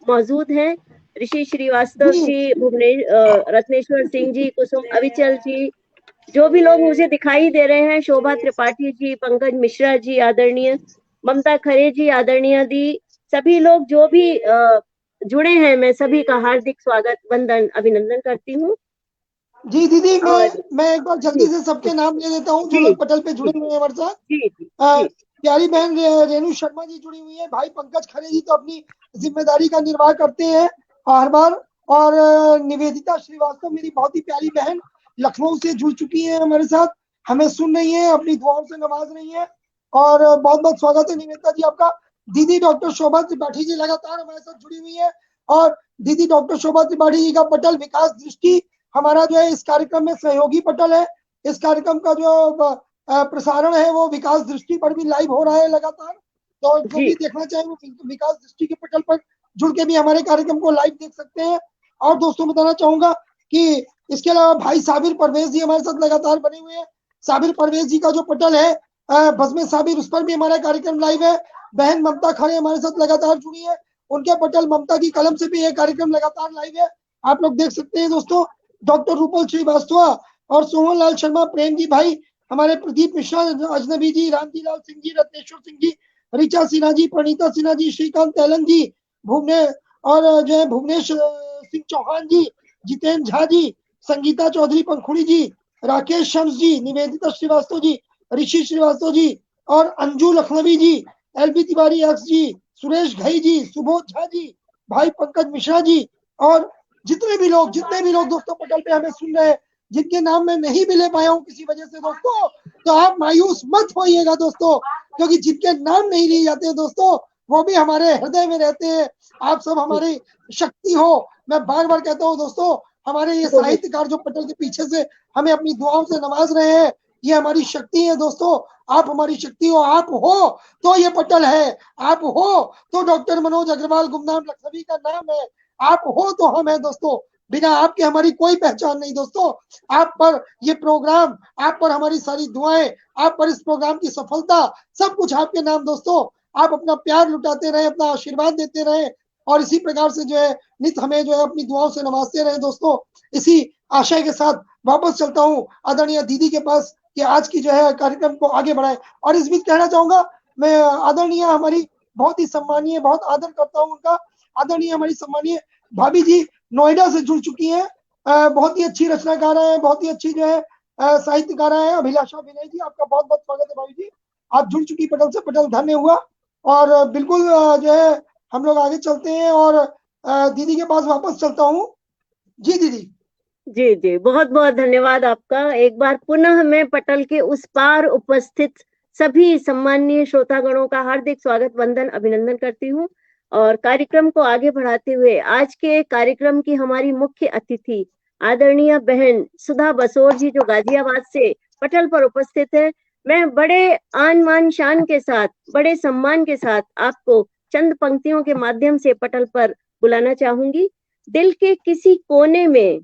मौजूद हैं। ऋषि श्रीवास्तव जी, रत्नेश्वर सिंह जी, कुसुम अविचल जी, जो भी लोग मुझे दिखाई दे रहे हैं, शोभा त्रिपाठी जी, पंकज मिश्रा जी आदरणीय, ममता खरे जी आदरणीय दी, सभी लोग जो भी जुड़े हैं, मैं सभी का हार्दिक स्वागत, वंदन, अभिनंदन करती हूँ। जी दीदी, मैं एक बार जल्दी से सबके नाम ले लेता हूँ जो लोग पटल पे जुड़े हुए हैं हमारे साथ। प्यारी बहन रेणु शर्मा जी जुड़ी हुई है, भाई पंकज खरे जी तो अपनी जिम्मेदारी का निर्वाह करते हैं हर बार, और निवेदिता श्रीवास्तव मेरी बहुत ही प्यारी बहन लखनऊ से जुड़ चुकी है हमारे साथ, हमें सुन रही है, अपनी दुआओं से नवाज रही है, और बहुत बहुत स्वागत है निवेदिता जी आपका। दीदी डॉक्टर शोभा त्रिपाठी जी लगातार हमारे साथ जुड़ी हुई है और दीदी डॉक्टर शोभा त्रिपाठी जी का पटल विकास दृष्टि हमारा जो है इस कार्यक्रम में सहयोगी पटल है। इस कार्यक्रम का जो प्रसारण है वो विकास दृष्टि पर भी लाइव हो रहा है लगातार। तो जो भी देखना चाहे वो विकास दृष्टि के पटल पर जुड़ के भी हमारे कार्यक्रम को लाइव देख सकते हैं। और दोस्तों बताना चाहूंगा कि इसके अलावा भाई साबिर परवेज जी हमारे साथ लगातार बने हुए हैं। साबिर परवेज जी का जो पटल है बज़्म साबिर, उस पर भी हमारा कार्यक्रम लाइव है। बहन ममता खड़े हमारे साथ लगातार जुड़ी है, उनके पटल ममता की कलम से भी ये कार्यक्रम लगातार लाइव है, आप लोग देख सकते हैं दोस्तों। डॉक्टर रूपल श्रीवास्तव और सोहन लाल शर्मा, प्रेम जी भाई, हमारे प्रदीप मिश्रा, अजनबी जी, रामजी लाल सिंह जी, रत्नेश्वर सिंह जी, ऋचा सिन्हा जी, प्रणीता सिन्हा जी, श्रीकांत तैलन जी, और जो है भुवनेश सिंह चौहान जी, जितेंद्र झा जी, संगीता चौधरी पंखुड़ी जी, राकेश शम्स जी, निवेदिता श्रीवास्तव जी, ऋषि श्रीवास्तव जी और अंजू लखनवी जी, एलबी तिवारी एक्स जी, सुरेश घई जी, सुबोध झा जी, भाई पंकज मिश्रा जी और जितने भी लोग दोस्तों पटल पे हमें सुन रहे हैं, जिनके नाम मैं नहीं भी ले पाया हूँ किसी वजह से दोस्तों, तो आप मायूस मत होइएगा दोस्तों, क्योंकि जिनके नाम नहीं लिए जाते हैं दोस्तों वो भी हमारे हृदय में रहते हैं। आप सब हमारी शक्ति हो। मैं बार बार कहता हूँ दोस्तों, हमारे ये साहित्यकार जो पटल के पीछे से हमें अपनी दुआओं से नवाज रहे हैं, ये हमारी शक्ति है दोस्तों। आप हमारी शक्ति हो, आप हो तो ये पटल है, आप हो तो डॉक्टर मनोज अग्रवाल गुमनाम लखनवी का नाम है, आप हो तो हम है दोस्तों। बिना आपके हमारी कोई पहचान नहीं दोस्तों। आप पर ये प्रोग्राम, आप पर हमारी सारी दुआएं, आप पर इस प्रोग्राम की सफलता, सब कुछ आपके नाम दोस्तों। आप अपना प्यार लुटाते रहे, अपना आशीर्वाद देते रहे और इसी प्रकार से जो है नित हमें जो है अपनी दुआओं से नवाजते रहे दोस्तों। इसी आशय के साथ वापस चलता हूँ आदरणीय दीदी के पास कि आज की जो है कार्यक्रम को आगे बढ़ाए। और इस बीच कहना चाहूंगा, मैं आदरणीय हमारी बहुत ही सम्मानीय, बहुत आदर करता हूँ उनका, आदरणीय हमारी सम्मानीय भाभी जी नोएडा से जुड़ चुकी हैं, बहुत ही अच्छी रचनाकार है, बहुत ही अच्छी जो है साहित्यकार है, अभिलाषा विनय जी, आपका बहुत बहुत स्वागत है भाभी जी। आप जुड़ चुकी पटल से, पटल धन्य हुआ। और बिल्कुल जो है हम लोग आगे चलते हैं और दीदी के पास वापस चलता हूँ। जी दीदी। जी जी, बहुत बहुत धन्यवाद आपका। एक बार पुनः मैं पटल के उस पार उपस्थित सभी सम्माननीय श्रोतागणों का हार्दिक स्वागत, वंदन, अभिनंदन करती हूँ। और कार्यक्रम को आगे बढ़ाते हुए आज के कार्यक्रम की हमारी मुख्य अतिथि आदरणीय बहन सुधा बसोर जी, जो गाजियाबाद से पटल पर उपस्थित है, मैं बड़े आन मान शान के साथ, बड़े सम्मान के साथ आपको चंद पंक्तियों के माध्यम से पटल पर बुलाना चाहूंगी। दिल के किसी कोने में,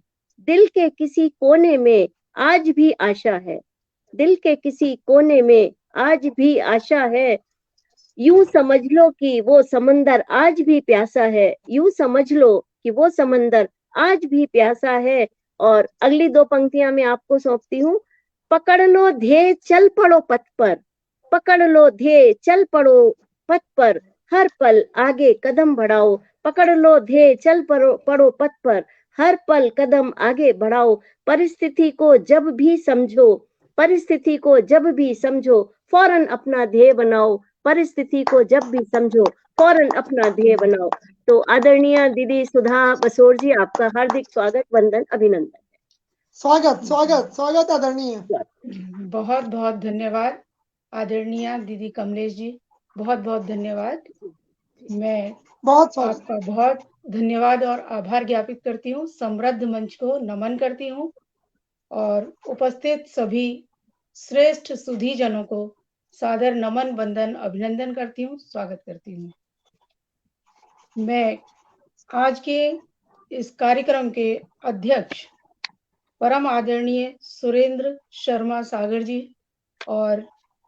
दिल के किसी कोने में आज भी आशा है, दिल के किसी कोने में आज भी आशा है, यूं समझ लो कि वो समंदर आज भी प्यासा है, यूं समझ लो कि वो समंदर आज भी प्यासा है। और अगली दो पंक्तियां मैं आपको सौंपती हूँ। पकड़ लो ध्येय चल पड़ो पथ पर, पकड़ लो ध्येय चल पड़ो पथ पर, हर पल आगे कदम बढ़ाओ, पकड़ लो ध्येय चल पड़ो पथ पर, हर पल कदम आगे बढ़ाओ। परिस्थिति को जब भी समझो, परिस्थिति को जब भी समझो, फौरन अपना ध्येय बनाओ, परिस्थिति को जब भी समझो, फौरन अपना ध्येय बनाओ। तो आदरणीय दीदी सुधा बसोर जी, आपका हार्दिक स्वागत, वंदन, अभिनंदन। स्वागत स्वागत स्वागत आदरणीय। बहुत बहुत धन्यवाद आदरणीय दीदी कमलेश जी, बहुत बहुत धन्यवाद। मैं आपका बहुत धन्यवाद और आभार ज्ञापित करती हूँ, समृद्ध मंच को नमन करती हूँ और उपस्थित सभी श्रेष्ठ सुधी जनों को सादर नमन, वंदन, अभिनंदन करती हूँ, स्वागत करती हूँ। मैं आज के इस कार्यक्रम के अध्यक्ष परम आदरणीय सुरेंद्र शर्मा सागर जी और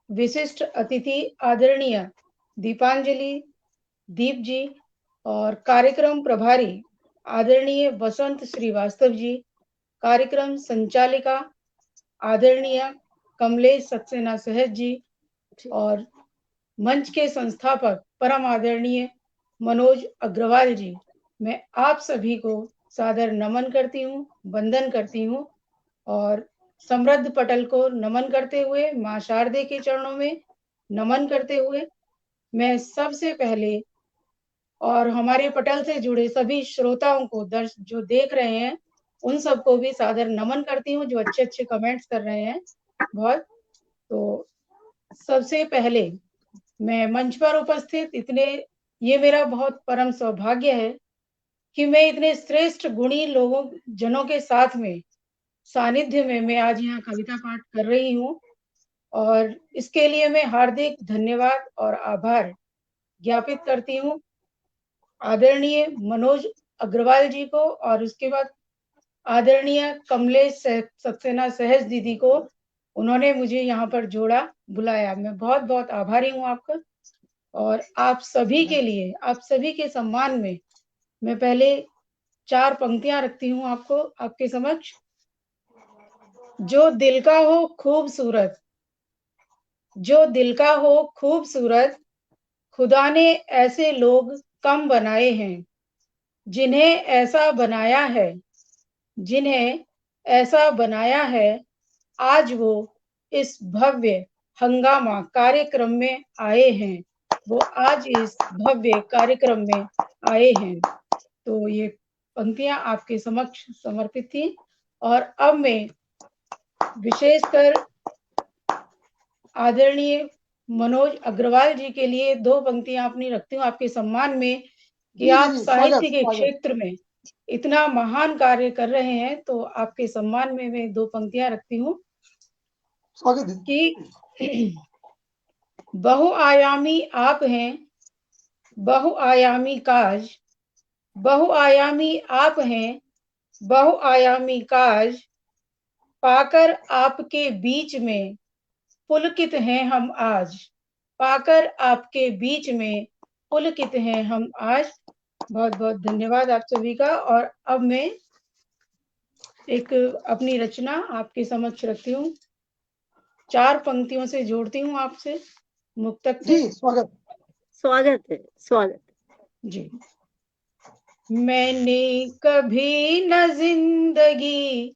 विशिष्ट अतिथि आदरणीय दीपांजलि दीप जी और कार्यक्रम प्रभारी आदरणीय वसंत श्रीवास्तव जी, कार्यक्रम संचालिका आदरणीय कमलेश सक्सेना सहज जी और मंच के संस्थापक परम आदरणीय मनोज अग्रवाल जी, मैं आप सभी को सादर नमन करती हूँ, वंदन करती हूँ और समृद्ध पटल को नमन करते हुए, मां शारदे के चरणों में नमन करते हुए, मैं सबसे पहले और हमारे पटल से जुड़े सभी श्रोताओं को, जो देख रहे हैं, उन सबको भी सादर नमन करती हूँ, जो अच्छे अच्छे कमेंट्स कर रहे हैं बहुत। तो सबसे पहले मैं मंच पर उपस्थित ये मेरा बहुत परम सौभाग्य है कि मैं इतने श्रेष्ठ गुणी लोगों जनों के साथ में सानिध्य में मैं आज यहाँ कविता पाठ कर रही हूँ, और इसके लिए मैं हार्दिक धन्यवाद और आभार ज्ञापित करती हूँ आदरणीय मनोज अग्रवाल जी को, और उसके बाद आदरणीय कमलेश सक्सेना सहज दीदी को। उन्होंने मुझे यहाँ पर जोड़ा, बुलाया। मैं बहुत बहुत आभारी हूँ आपका। और आप सभी के लिए, आप सभी के सम्मान में मैं पहले 4 पंक्तियां रखती हूँ आपके समक्ष। जो दिल का हो खूबसूरत, जो दिल का हो खूबसूरत, खुदा ने ऐसे लोग कम बनाए हैं। जिन्हें ऐसा बनाया है, जिन्हें ऐसा बनाया है, आज वो इस भव्य हंगामा कार्यक्रम में आए हैं। वो आज इस भव्य कार्यक्रम में आए हैं। तो ये पंक्तियां आपके समक्ष समर्पित थी। और अब मैं विशेषकर आदरणीय मनोज अग्रवाल जी के लिए 2 पंक्तियां अपनी रखती हूँ आपके सम्मान में कि आप साहित्य के क्षेत्र में इतना महान कार्य कर रहे हैं। तो आपके सम्मान में मैं 2 पंक्तियां रखती हूँ कि बहुआयामी आप हैं, बहुआयामी काज, बहुआयामी आप हैं, बहुआयामी काज, पाकर आपके बीच में पुलकित हैं हम आज, पाकर आपके बीच में पुलकित हैं हम आज। बहुत बहुत धन्यवाद आप सभी का। और अब मैं एक अपनी रचना आपके समक्ष रखती हूँ, 4 पंक्तियों से जोड़ती हूँ आपसे, मुक्तक से। जी, स्वागत स्वागत है, स्वागत जी। मैंने कभी न जिंदगी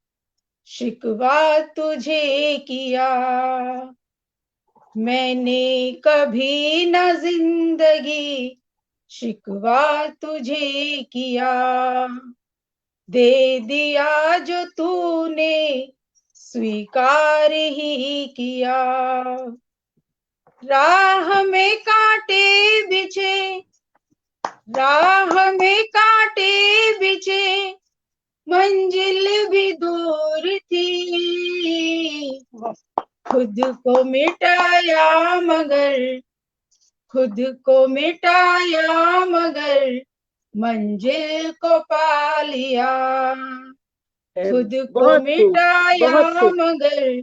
शिकवा तुझे किया, मैंने कभी न जिंदगी शिकवा तुझे किया, दे दिया जो तूने स्वीकार ही किया। राह में कांटे बिछे, राह में कांटे बिछे, मंजिल भी दूर थी। खुद को मिटाया मगर, खुद को मिटाया मगर, मंजिल को पा लिया। खुद को मिटाया मगर,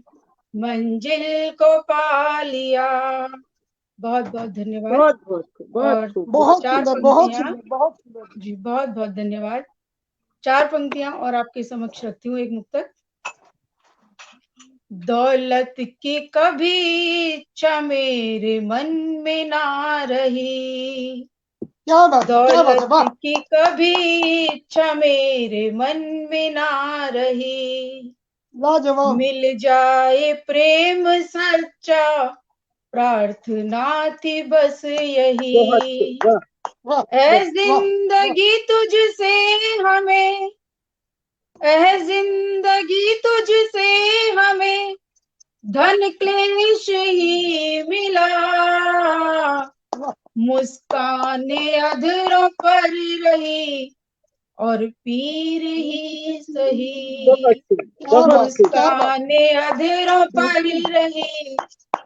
मंजिल को पा लिया। बहुत बहुत धन्यवाद। बहुत सुंदर, बहुत सुंदर जी, बहुत बहुत धन्यवाद। 4 पंक्तियां और आपके समक्ष रखती हूँ, एक मुक्तक। दौलत की कभी इच्छा मेरे मन में ना रही, क्या बात, दौलत की कभी इच्छा मेरे मन में ना रही, लाजवाब। मिल जाए प्रेम सच्चा प्रार्थना थी बस यही। ऐ जिंदगी तुझसे हमें, ऐ जिंदगी तुझसे हमें धन क्लेश ही मिला, मुस्काने अधरों पर रही और पीर ही सही, मुस्काने अधरों पर रही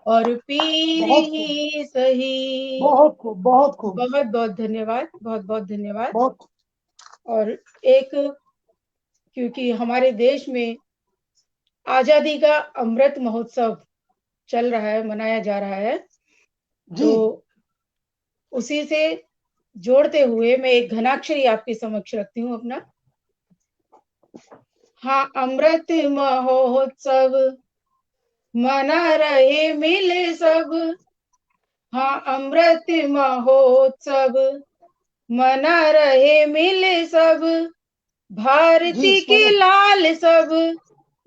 और पीर ही सही। बहुत खूब, बहुत खूब, बहुत बहुत धन्यवाद, बहुत बहुत धन्यवाद। और एक, क्योंकि हमारे देश में आजादी का अमृत महोत्सव चल रहा है, मनाया जा रहा है, तो उसी से जोड़ते हुए मैं एक घनाक्षरी आपके समक्ष रखती हूँ अपना। हाँ, अमृत महोत्सव मना रहे मिल सब, हाँ अमृत महोत्सव मना रहे मिल सब, भारती के लाल सब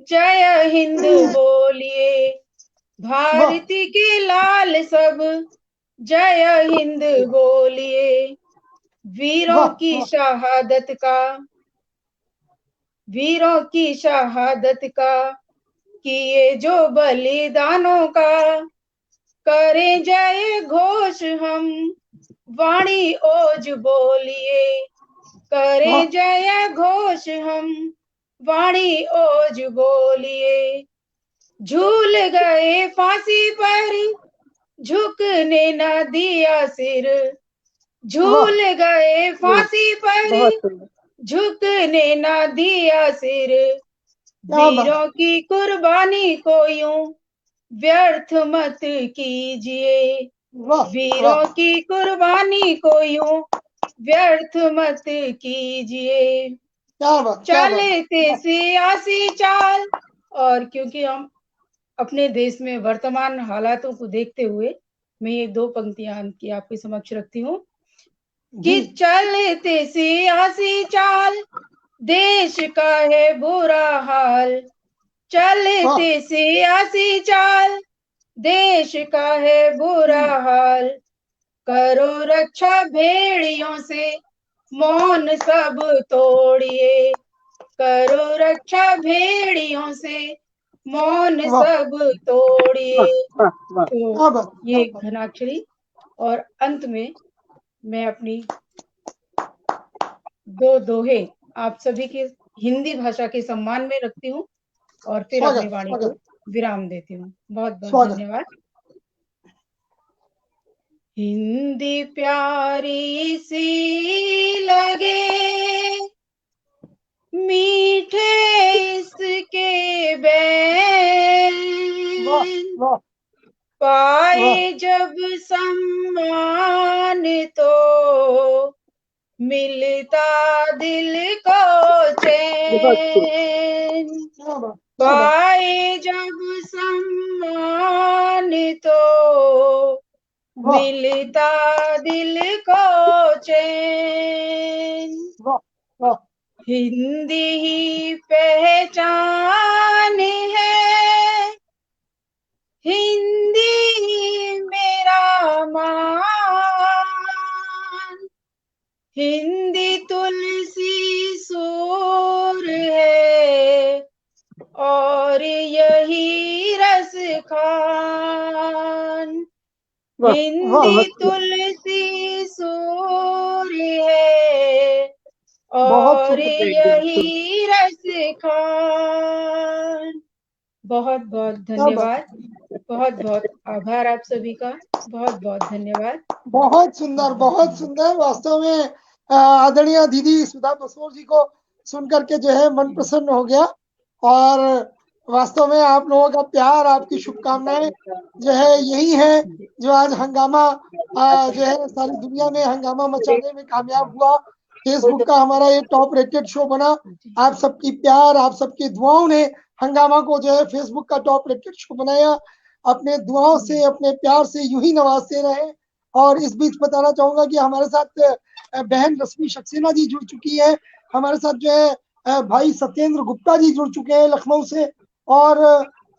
जय हिंद बोलिए, भारती के लाल सब जय हिंद बोलिए। वीरों की शहादत का, वीरों की शहादत का किए जो बलिदानों का, करें जय घोष हम वाणी ओज बोलिए, करें जय घोष हम वाणी ओज बोलिए। झूल गए फांसी पर झुकने न दिया सिर, झूल गए फांसी पर झुकने न दिया सिर। वीरों की कुर्बानी को यूं व्यर्थ मत कीजिए, वीरों की कुर्बानी को यूं व्यर्थ मत कीजिए। चलते सियासी चाल, और क्योंकि हम अपने देश में वर्तमान हालातों को देखते हुए मैं ये 2 पंक्तियां की आपके समक्ष रखती हूँ कि चलते सियासी चाल देश का है बुरा हाल, चलते सियासी चाल देश का है बुरा हाल। करो रक्षा भेड़ियों से मौन सब तोड़िए, करो रक्षा भेड़ियों से मौन सब तोड़िए। तो ये घनाक्षरी, और अंत में मैं अपनी 2 दोहे आप सभी के हिंदी भाषा के सम्मान में रखती हूँ और फिर अपनी वाणी को विराम देती हूँ। बहुत बहुत धन्यवाद। हिंदी प्यारी सी लगे मीठे इसके बैन, पाए जब सम्मान तो मिलता दिल को चैन, पाए जब सम्मान तो मिलता दिल को चैन। हिंदी ही पहचान है, हिंदी मेरा मान, हिंदी तुलसी सूर है और यही रस खान, हिंदी तुलसी सूर है और यही रस खान। बहुत बहुत धन्यवाद, बहुत बहुत आभार आप सभी का, बहुत बहुत धन्यवाद। बहुत सुंदर। वास्तव में आदरणीय दीदी सुधा बसोर जी को सुनकर के जो है मन प्रसन्न हो गया, और वास्तव में आप लोगों का प्यार, आपकी शुभकामनाएं जो है यही है जो आज हंगामा जो है सारी दुनिया में हंगामा मचाने में कामयाब हुआ। फेसबुक का हमारा ये टॉप रेटेड शो बना। आप सबकी प्यार, आप सबकी दुआओं ने हंगामा को जो है फेसबुक का टॉप रेटेड शो बनाया। अपने दुआओं से, अपने प्यार से यूं ही नवाजते रहे। और इस बीच बताना चाहूंगा कि हमारे साथ बहन रश्मि सक्सेना जी जुड़ चुकी है, हमारे साथ जो है भाई सत्येंद्र गुप्ता जी जुड़ चुके हैं लखनऊ से, और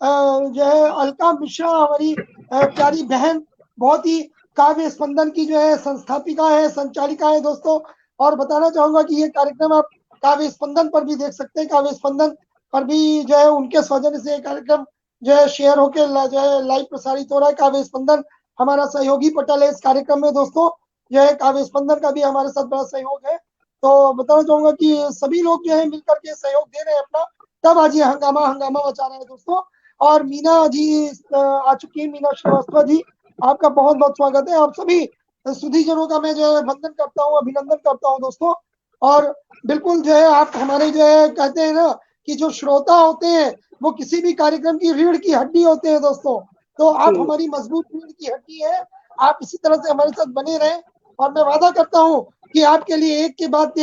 जो है अलका मिश्रा हमारी प्यारी बहन, बहुत ही काव्य स्पंदन की जो है संस्थापिका है, संचालिका है दोस्तों। और बताना चाहूंगा कि ये कार्यक्रम आप काव्य स्पंदन पर भी देख सकते हैं, काव्य स्पंदन पर भी जो है उनके सौजन्य से कार्यक्रम जो है शेयर होकर जो है लाइव प्रसारित हो रहा है। काव्य स्पंदन हमारा सहयोगी पटल है इस कार्यक्रम में दोस्तों, जो है काव्य स्पंदन का भी हमारे साथ बड़ा सहयोग है। तो बताना चाहूंगा कि सभी लोग जो है मिलकर के सहयोग दे रहे हैं अपना, तब आज ये हंगामा मचा रहे हैं दोस्तों। और मीना जी आ चुकी है, मीना श्रीवास्तव जी, आपका बहुत बहुत स्वागत है। आप सभी सुधीजनों का मैं जो है वंदन करता हूँ, अभिनंदन करता हूँ दोस्तों। और बिल्कुल जो है आप हमारे जो है कहते हैं ना कि जो श्रोता होते हैं वो किसी भी कार्यक्रम की रीढ़ की हड्डी होते हैं दोस्तों। तो आप हमारी मजबूत रीढ़ की हड्डी है, आप इसी तरह से हमारे साथ बने रहें। और मैं वादा करता हूँ कि आपके लिए एक के बाद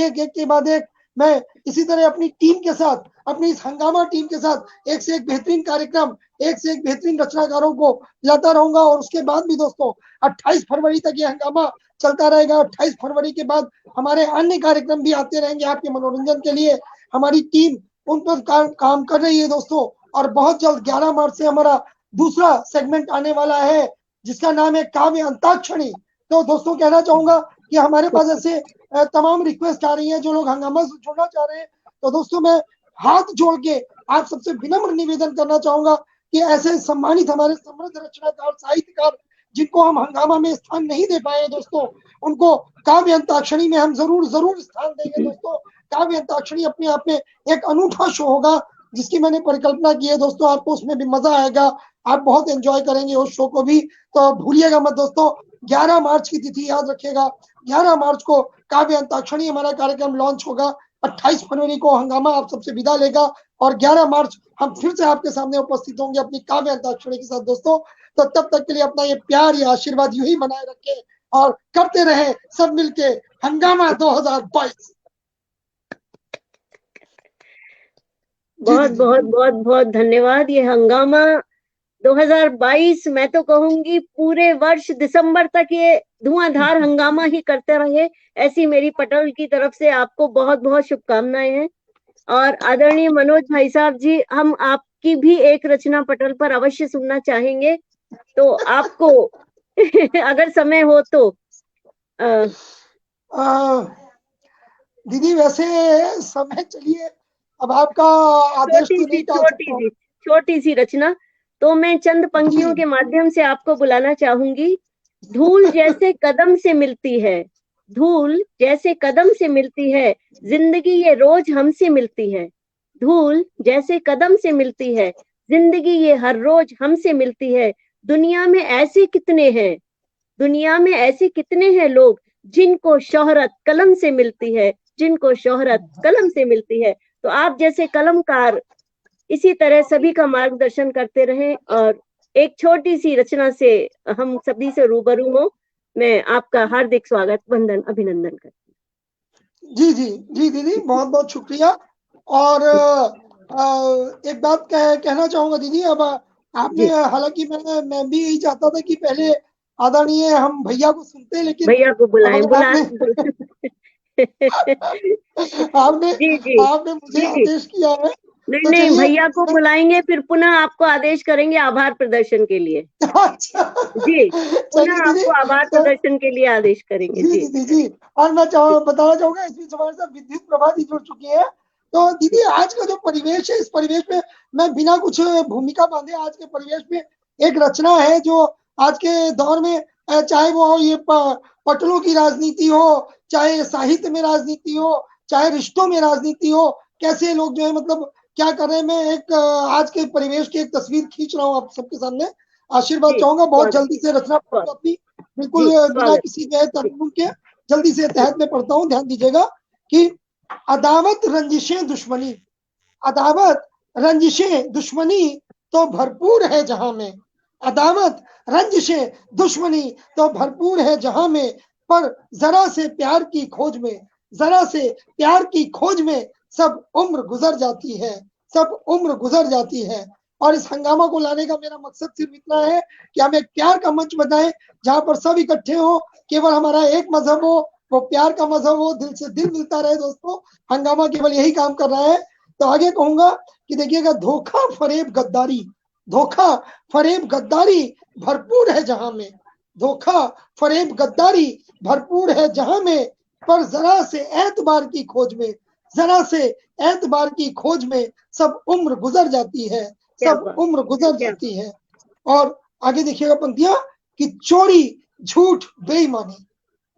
एक मैं इसी तरह अपनी टीम के साथ, अपनी इस हंगामा टीम के साथ एक से एक बेहतरीन कार्यक्रम, एक से एक बेहतरीन रचनाकारों को लाता रहूंगा। और उसके बाद भी दोस्तों 28 फरवरी तक ये हंगामा चलता रहेगा। 28 फरवरी के बाद हमारे अन्य कार्यक्रम भी आते रहेंगे आपके मनोरंजन के लिए। हमारी टीम उन पर काम कर रही है दोस्तों। और बहुत जल्द 11 मार्च से हमारा दूसरा सेगमेंट आने वाला है जिसका नाम है काव्य अंताक्षरी। तो दोस्तों कहना चाहूंगा कि हमारे पास ऐसे तमाम रिक्वेस्ट आ रही है, जो लोग हंगामा से जुड़ना चाह रहे हैं। तो दोस्तों मैं हाथ जोड़ के आप सबसे विनम्र निवेदन करना चाहूंगा कि ऐसे सम्मानित हमारे समृद्ध रचनाकार, साहित्यकार जिनको हम हंगामा में स्थान नहीं दे पाए दोस्तों, उनको काव्य अंताक्षरी में हम जरूर स्थान देंगे दोस्तों। काव्य अंताक्षरी अपने आप में एक अनूठा शो होगा जिसकी मैंने परिकल्पना की है दोस्तों। आपको उसमें भी मजा आएगा, आप बहुत एंजॉय करेंगे उस शो को भी। तो भूलिएगा मत दोस्तों, 11 मार्च की तिथि याद रखिएगा, 11 मार्च को काव्य अंताक्षरी हमारा कार्यक्रम लॉन्च होगा। 28 फरवरी को हंगामा आप सबसे विदा लेगा और 11 मार्च हम फिर से आपके सामने उपस्थित होंगे अपनी काव्य अंताक्षरी के साथ दोस्तों। तो तब तक के लिए अपना ये प्यार, ये आशीर्वाद यूं ही बनाए रखें और करते रहे सब मिलके हंगामा 2022। बहुत बहुत बहुत बहुत धन्यवाद। ये हंगामा 2022 मैं तो कहूंगी पूरे वर्ष दिसंबर तक ये धुआंधार हंगामा ही करते रहे, ऐसी मेरी पटल की तरफ से आपको बहुत बहुत शुभकामनाएं हैं। और आदरणीय मनोज भाई साहब जी, हम आपकी भी एक रचना पटल पर अवश्य सुनना चाहेंगे, तो आपको अगर समय हो तो। दीदी वैसे समय, चलिए अब आपका आदेश तो नहीं टाल सकता। छोटी सी रचना तो मैं चंद पंक्तियों के माध्यम से आपको बुलाना चाहूंगी। धूल जैसे कदम से मिलती है, धूल जैसे कदम से मिलती है, जिंदगी ये रोज हमसे मिलती है। धूल जैसे कदम से मिलती है, जिंदगी ये हर रोज हमसे मिलती है। दुनिया में ऐसे कितने हैं, दुनिया में ऐसे कितने हैं लोग जिनको शोहरत कलम से मिलती है, जिनको शोहरत कलम से मिलती है। तो आप जैसे कलमकार इसी तरह सभी का मार्गदर्शन करते रहें और एक छोटी सी रचना से हम सभी से रूबरू हो। मैं आपका हार्दिक स्वागत, वंदन, अभिनंदन करती हूँ। जी जी जी दीदी, बहुत बहुत शुक्रिया। और एक बात कहना चाहूंगा दीदी, अब आपने, हालांकि मैं भी यही चाहता था कि पहले आदरणीय हम भैया को सुनते, लेकिन भैया को बुलाएं, आपने मुझे आदेश किया है। नहीं, भैया को बुलाएंगे, फिर पुनः आपको आदेश करेंगे आभार प्रदर्शन के लिए। अच्छा जी, पुनः आपको आभार प्रदर्शन के लिए आदेश करेंगे। जी दीदी जी। और मैं बताना चाहूंगा, इस बीच हमारे साथ विद्युत प्रभा जी जुड़ चुकी है। तो दीदी आज का जो परिवेश है, इस परिवेश में मैं बिना कुछ भूमिका बांधे, आज के परिवेश में एक रचना है जो आज के दौर में, चाहे वो ये पटलों की राजनीति हो, चाहे साहित्य में राजनीति हो, चाहे रिश्तों में राजनीति हो, कैसे लोग जो है मतलब क्या कर रहे हैं। मैं एक आज के परिवेश की एक तस्वीर खींच रहा हूँ आप सबके सामने। आशीर्वाद चाहूंगा, बहुत जल्दी से रचना अपनी, बिल्कुल बिना किसी तरकीब के जल्दी से तहत में पढ़ता हूँ, ध्यान दीजिएगा कि अदावत रंजिशें दुश्मनी, अदावत रंजिशें दुश्मनी तो भरपूर है जहां में, अदावत रंजिशें दुश्मनी तो भरपूर है जहां में, पर जरा से प्यार की खोज में, जरा से प्यार की खोज में सब उम्र गुजर जाती है, सब उम्र गुजर जाती है। और इस हंगामा को लाने का मेरा मकसद सिर्फ इतना है कि हम एक प्यार का मंच बनाएं जहां पर सब इकट्ठे हो, केवल हमारा एक मजहब हो, वो प्यार का मजहब हो, दिल से दिल मिलता रहे दोस्तों। हंगामा केवल यही काम कर रहा है। तो आगे कहूंगा कि देखिएगा, धोखा फरेब गद्दारी, धोखा फरेब गद्दारी भरपूर है जहां में, धोखा फरेब गद्दारी भरपूर है जहां में, पर जरा से एतबार की खोज में, जरा से एतबार की खोज में सब उम्र गुजर जाती है, सब उम्र गुजर जाती है। और आगे देखिएगा पंक्तियां कि चोरी झूठ बेईमानी,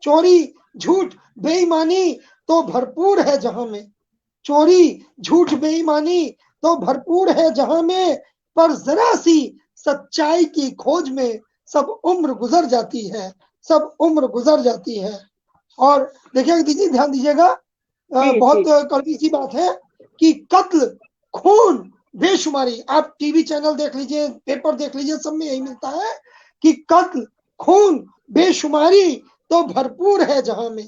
चोरी झूठ बेईमानी तो भरपूर है जहां में, चोरी झूठ बेईमानी तो भरपूर है जहां में, पर जरा सी सच्चाई की खोज में सब उम्र गुजर जाती है, सब उम्र गुजर जाती है। और देखिएगा दीजिए, ध्यान दीजिएगा, बहुत कड़वी सी बात है कि कत्ल, खून, बेशुमारी, आप टीवी चैनल देख लीजिए, पेपर देख लीजिए, सब में यही मिलता है कि कत्ल, खून, बेशुमारी तो भरपूर है जहां में,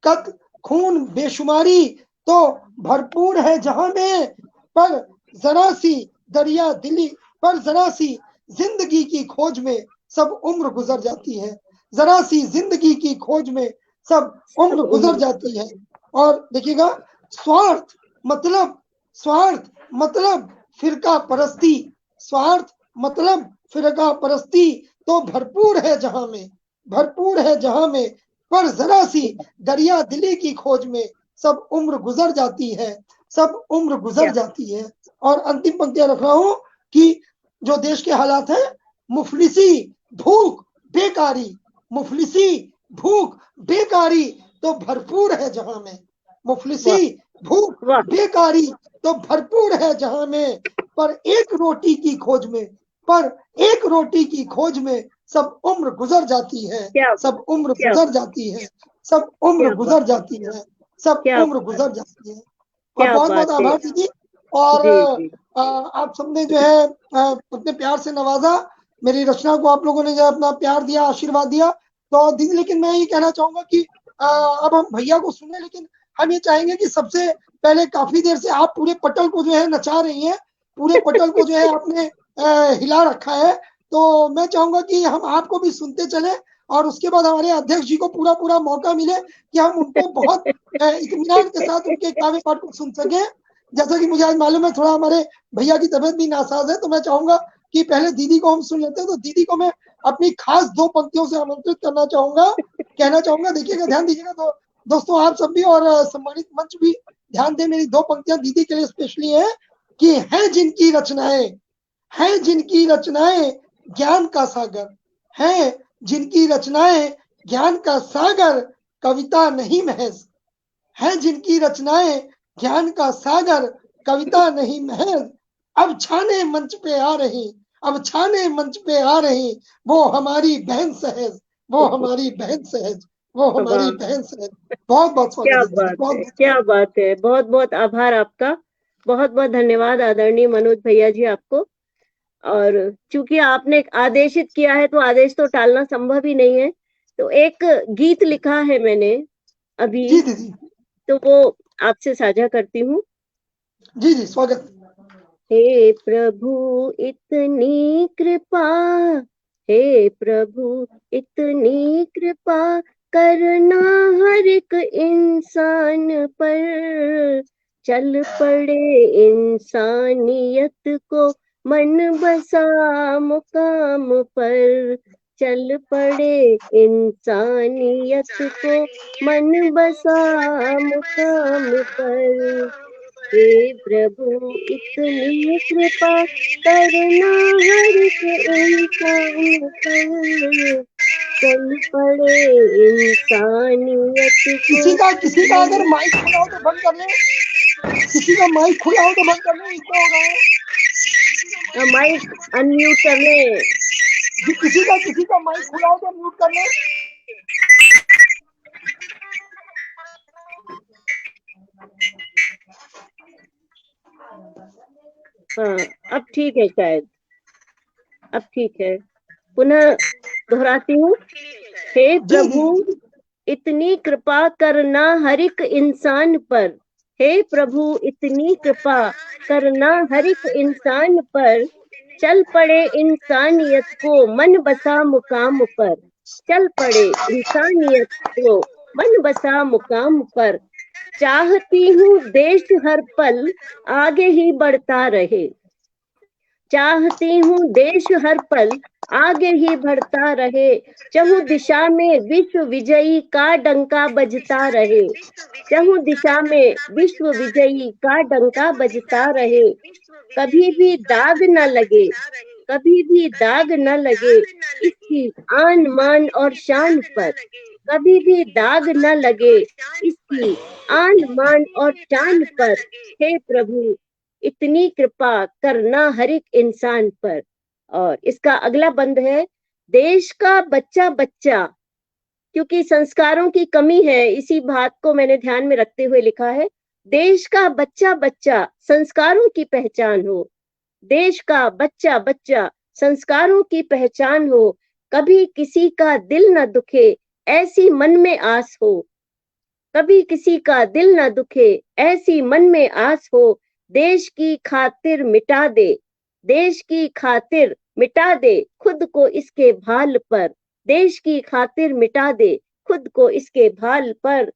कत्ल, खून, बेशुमारी तो भरपूर है जहां में, पर जरा सी दरिया दिली, पर जरा सी जिंदगी की खोज में सब उम्र गुजर जाती है, जरा सी जिंदगी की खोज में सब उम्र गुजर जाती है। और देखिएगा, स्वार्थ मतलब, स्वार्थ मतलब फिरका परस्ती, स्वार्थ मतलब फिरका परस्ती तो भरपूर है जहां में, भरपूर है जहां में, पर जरा सी दरिया दिली की खोज में सब उम्र गुजर जाती है, सब उम्र गुजर जाती है। और अंतिम पंक्तियां रख रहा हूं कि जो देश के हालात हैं, मुफलिसी, भूख, बेकारी, मुफलिसी, भूख, बेकारी तो भरपूर है जहां में, मुफलिसी, भूख, बेकारी तो भरपूर है जहां में, पर एक रोटी की खोज में, पर एक रोटी की खोज में सब उम्र गुजर जाती है, सब उम्र गुजर जाती है, सब उम्र गुजर जाती है, सब उम्र गुजर जाती है। और बहुत बहुत आभार दीदी। और आप सबने जो है अपने प्यार से नवाजा, मेरी रचना को आप लोगों ने जो अपना प्यार दिया, आशीर्वाद दिया। तो दीदी लेकिन मैं ये कहना चाहूंगा कि अब हम भैया को सुने, लेकिन हम ये चाहेंगे कि सबसे पहले काफी देर से आप पूरे पटल को जो है नचा रही हैं, पूरे पटल को जो है आपने हिला रखा है, तो मैं चाहूंगा कि हम आपको भी सुनते चले और उसके बाद हमारे अध्यक्ष जी को पूरा पूरा मौका मिले कि हम उनको बहुत इत्मीनान के साथ उनके काव्य पाठ को सुन सके। जैसा कि मुझे आज मालूम है थोड़ा हमारे भैया की तबीयत भी नासाज है, तो मैं चाहूंगा कि पहले दीदी को हम सुन लेते हैं। तो दीदी को मैं अपनी खास 2 पंक्तियों से आमंत्रित करना चाहूंगा, कहना चाहूंगा। देखिएगा, ध्यान दीजिएगा तो दोस्तों, आप सब भी और सम्मानित मंच भी ध्यान दें। मेरी 2 पंक्तियां दीदी के लिए स्पेशली है कि है जिनकी रचनाएं, है जिनकी रचनाएं ज्ञान का सागर, है जिनकी रचनाएं ज्ञान का सागर, कविता नहीं महज, है जिनकी रचनाएं ज्ञान का सागर, कविता नहीं महज, अब छाने मंच पे आ रही, अब छाने मंच पे आ रही, वो हमारी बहन सहज, वो हमारी बहन सहज, वो हमारी बहन सहज। बहुत बहुत स्वागत है। क्या बात है, बहुत बहुत आभार आपका, बहुत बहुत धन्यवाद आदरणीय मनोज भैया जी आपको। और चूंकि आपने आदेशित किया है तो आदेश तो टालना संभव ही नहीं है। तो एक गीत लिखा है मैंने अभी, जी दीदी, तो वो आपसे साझा करती हूँ। जी जी, स्वागत। हे प्रभु इतनी कृपा, हे प्रभु इतनी कृपा करना हर एक इंसान पर, चल पड़े इंसानियत को मन बसा मुकाम पर, चल पड़े इंसानियत को मन बसा मुकाम पर। हे प्रभु इतनी कृपा करना हर एक इंसान पर, चल पड़े इंसानियत को। किसी का अगर माइक खुला हो तो बंद कर ले, किसी का माइक खुला हो तो बंद कर ले, इसको हो रहा है। माइक अनम्यूट कर ले, किसी का माइक खुला हो तो म्यूट कर ले। हाँ अब ठीक है, शायद अब ठीक है। पुनः दोहराती हूँ, हे प्रभु इतनी कृपा करना हर एक इंसान पर, हे प्रभु इतनी कृपा करना हर एक इंसान पर, चल पड़े इंसानियत को मन बसा मुकाम पर, चल पड़े इंसानियत को मन बसा मुकाम पर। चाहती हूँ देश हर पल आगे ही बढ़ता रहे, चाहती हूँ देश हर पल आगे ही बढ़ता रहे, चहुँ दिशा में विश्व विजयी का डंका बजता रहे, चहुँ दिशा में विश्व विजयी का डंका बजता रहे। कभी भी दाग न लगे, कभी भी दाग न लगे इसकी आन मान और शान पर, कभी भी दाग न लगे इसकी आन मान और शान पर। हे प्रभु इतनी कृपा करना हर एक इंसान पर। और इसका अगला बंद है, देश का बच्चा बच्चा, क्योंकि संस्कारों की कमी है, इसी बात को मैंने ध्यान में रखते हुए लिखा है। देश का बच्चा बच्चा संस्कारों की पहचान हो, देश का बच्चा बच्चा संस्कारों की पहचान हो, कभी किसी का दिल न दुखे ऐसी मन में आस हो, कभी किसी का दिल न दुखे ऐसी मन में आस हो। देश की खातिर मिटा दे, देश की खातिर मिटा दे खुद को इसके भाल पर, देश की खातिर मिटा दे खुद को इसके भाल पर।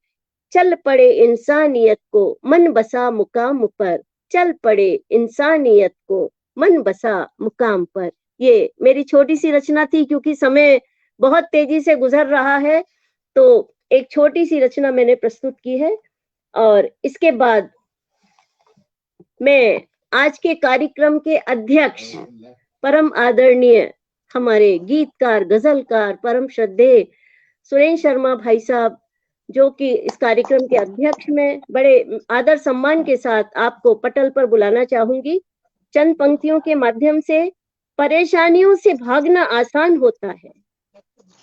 चल पड़े इंसानियत को मन बसा मुकाम पर, चल पड़े इंसानियत को मन बसा मुकाम पर। ये मेरी छोटी सी रचना थी, क्योंकि समय बहुत तेजी से गुजर रहा है, तो एक छोटी सी रचना मैंने प्रस्तुत की है। और इसके बाद मैं आज के कार्यक्रम के अध्यक्ष परम आदरणीय हमारे गीतकार, गजलकार, परम श्रद्धेय सुरेंद्र शर्मा भाई साहब, जो कि इस कार्यक्रम के अध्यक्ष में, बड़े आदर सम्मान के साथ आपको पटल पर बुलाना चाहूंगी। चंद पंक्तियों के माध्यम से, परेशानियों से भागना आसान होता है,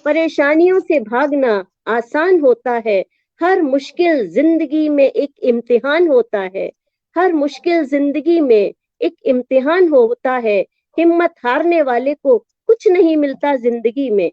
परेशानियों से भागना आसान होता है, हर मुश्किल जिंदगी में एक इम्तिहान होता है, हर मुश्किल जिंदगी में एक इम्तिहान होता है, हिम्मत हारने वाले को कुछ नहीं मिलता जिंदगी में,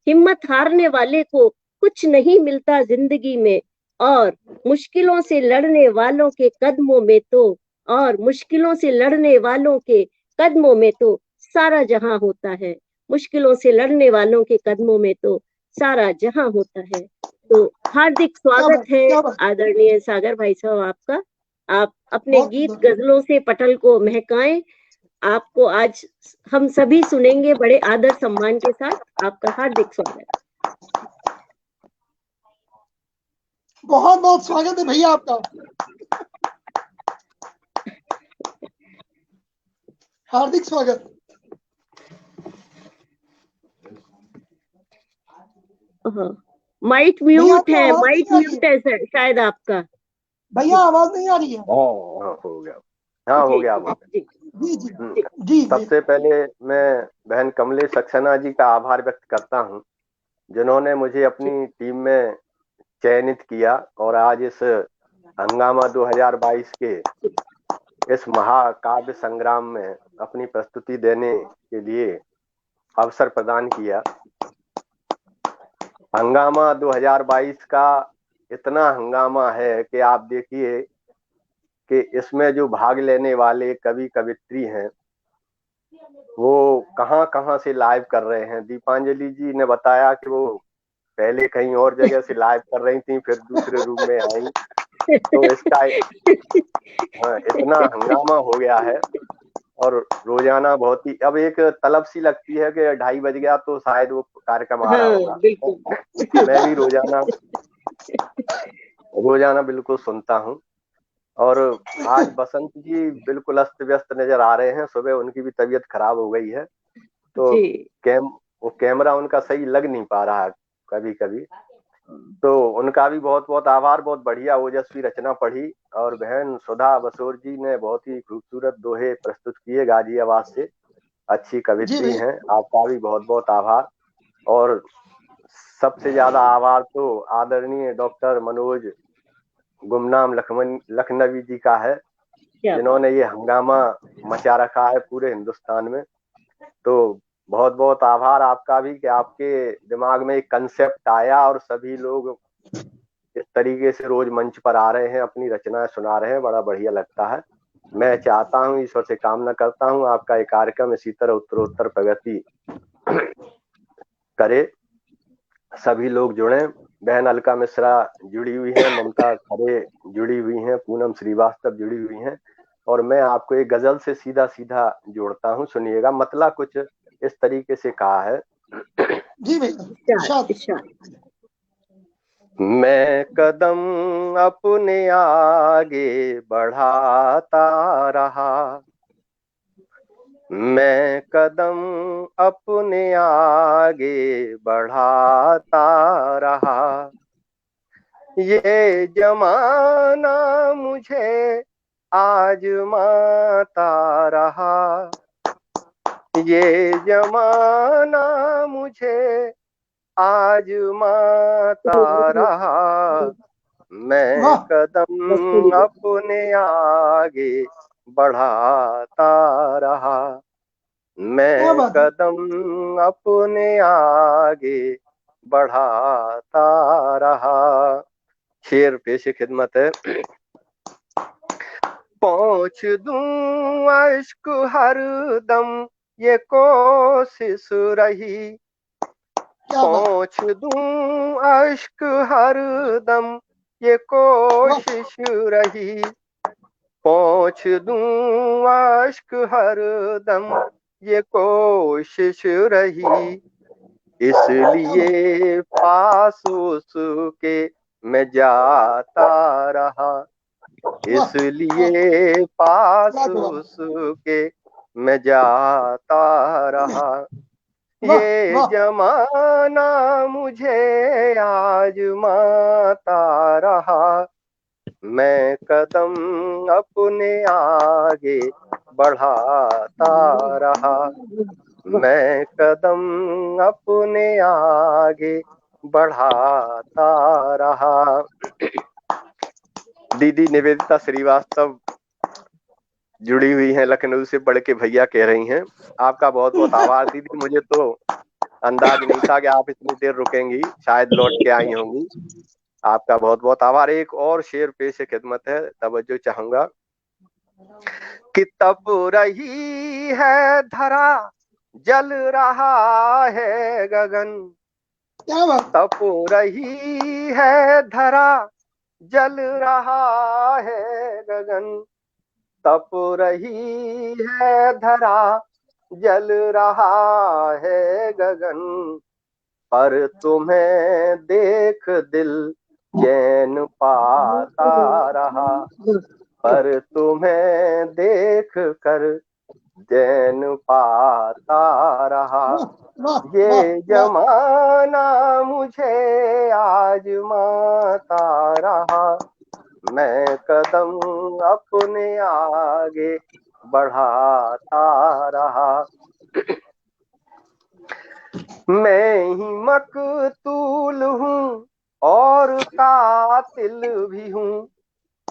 हिम्मत हारने वाले को कुछ नहीं मिलता जिंदगी में, और मुश्किलों से लड़ने वालों के कदमों में तो, और मुश्किलों से लड़ने वालों के कदमों में तो सारा जहां होता है, मुश्किलों से लड़ने वालों के कदमों में तो सारा जहां होता है। तो हार्दिक स्वागत है आदरणीय सागर भाई साहब आपका। आप अपने गीत गजलों से पटल को महकाएं। आपको आज हम सभी सुनेंगे बड़े आदर सम्मान के साथ। आपका हार्दिक स्वागत। बहुत बहुत स्वागत है भैया आपका। हार्दिक स्वागत। माइक म्यूट है, माइक म्यूट है सर शायद आपका। भैया आवाज नहीं आ रही है। हो गया। हाँ हो गया। जी। सबसे पहले मैं बहन कमलेश सक्सेना जी का आभार व्यक्त करता हूँ, जिन्होंने मुझे अपनी टीम में चयनित किया और आज इस हंगामा 2022 के इस महाकाव्य संग्राम में अपनी प्रस्तुति देने के लिए अवसर प्रदान किया। हंगामा 2022 का इतना हंगामा है कि आप देखिए कि इसमें जो भाग लेने वाले कवि कवित्री हैं वो कहां कहां से लाइव कर रहे हैं। दीपांजलि जी ने बताया कि वो पहले कहीं और जगह से लाइव कर रही थी, फिर दूसरे रूम में आई, तो इसका इतना हंगामा हो गया है। और रोजाना बहुत ही अब एक तलब सी लगती है कि 2:30 बज गया तो शायद वो कार्यक्रम आ रहा होगा। मैं भी रोजाना बिल्कुल सुनता हूँ। और आज बसंत जी बिल्कुल अस्त व्यस्त नजर आ रहे हैं। सुबह उनकी भी तबीयत खराब हो गई है, तो वो कैमरा उनका सही लग नहीं पा रहा कभी कभी, तो उनका भी बहुत बहुत आभार। बहुत बढ़िया ओजस्वी रचना पढ़ी और बहन सुधा बसोर जी ने बहुत ही खूबसूरत दोहे प्रस्तुत किए गाजियाबाद से। अच्छी कवित्री हैं, आपका भी बहुत बहुत आभार। और सबसे ज्यादा आभार तो आदरणीय डॉक्टर मनोज गुमनाम लखनवी जी का है, जिन्होंने ये हंगामा मचा रखा है पूरे हिंदुस्तान में। तो बहुत बहुत आभार आपका भी कि आपके दिमाग में एक कंसेप्ट आया और सभी लोग इस तरीके से रोज मंच पर आ रहे हैं, अपनी रचनाएं सुना रहे हैं। बड़ा बढ़िया लगता है। मैं चाहता हूं, ईश्वर से कामना करता हूं आपका ये कार्यक्रम इसी तरह उत्तरोत्तर प्रगति करे, सभी लोग जुड़े। बहन अलका मिश्रा जुड़ी हुई हैं, ममता खरे जुड़ी हुई हैं, पूनम श्रीवास्तव जुड़ी हुई हैं। और मैं आपको एक गजल से सीधा सीधा जोड़ता हूँ, सुनिएगा। मतलब कुछ इस तरीके से कहा है। जी भैया। मैं कदम अपने आगे बढ़ाता रहा, मैं कदम अपने आगे बढ़ाता रहा, ये जमाना मुझे आजमाता रहा, ये जमाना मुझे आजमाता रहा, मैं कदम अपने आगे बढ़ाता रहा, मैं कदम अपने आगे बढ़ाता रहा। शेर पेश खिदमत है। पहुंच दूं अश्क हर दम ये कोशिश रही, पहुंच दूं अश्क हर दम ये कोशिश रही, पहुंच दूं अश्क हर दम ये कोशिश रही, इसलिए पास उसके मैं जाता रहा, इसलिए पास उसके मैं जाता रहा। ये जमाना मुझे आजमाता रहा, मैं कदम अपने आगे बढ़ाता रहा, मैं कदम अपने आगे बढ़ाता रहा। दीदी निवेदिता श्रीवास्तव जुड़ी हुई हैं लखनऊ से, पढ़ के भैया कह रही हैं, आपका बहुत बहुत आभार दीदी। मुझे तो अंदाज नहीं था कि आप इतनी देर रुकेंगी, शायद लौट के आई होंगी। आपका बहुत बहुत आभार। एक और शेर पेश खिदमत है, तवज्जो चाहूंगा कि तप रही है धरा, जल रहा है गगन, तप रही है धरा, जल रहा है गगन, तप रही है धरा, जल रहा है गगन, पर तुम्हें देख दिल चैन पाता रहा, पर तुम्हें देख कर चैन पाता रहा। ये जमाना मुझे आजमाता रहा, मैं कदम अपने आगे बढ़ाता रहा। मैं ही मकतूल हूँ और कातिल भी हूँ।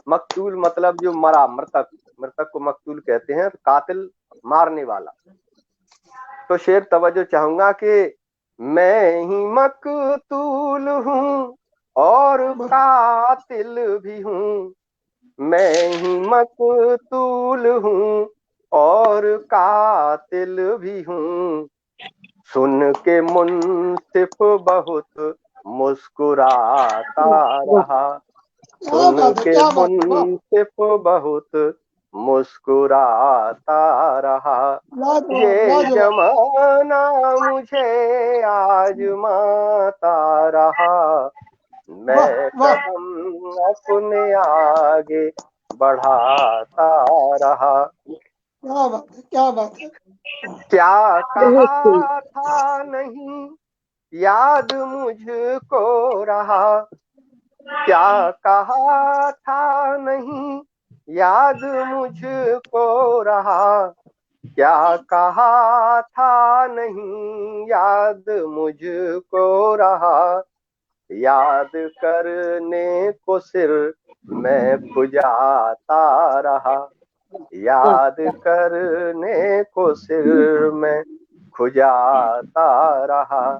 मकतूल मतलब जो मरा, मृतक, मृतक को मकतूल कहते हैं, कातिल मारने वाला। तो शेर तवज्जो चाहूंगा कि मैं ही मकतूल हूँ और कातिल भी हूँ, मैं ही मकतूल हूँ और कातिल भी हूँ, सुन के मुंसिफ बहुत मुस्कुराता रहा, सुन के मुंसिफ बहुत मुस्कुराता रहा। ये जमाना मुझे आजमाता रहा, मैं कदम अपने आगे बढ़ाता रहा। क्या बात है, क्या बात है। क्या कहा था नहीं याद मुझको रहा, क्या कहा था नहीं याद मुझको रहा, क्या कहा था नहीं याद मुझको रहा, याद करने को सिर मैं खुजाता रहा, याद करने को सिर में खुजाता रहा।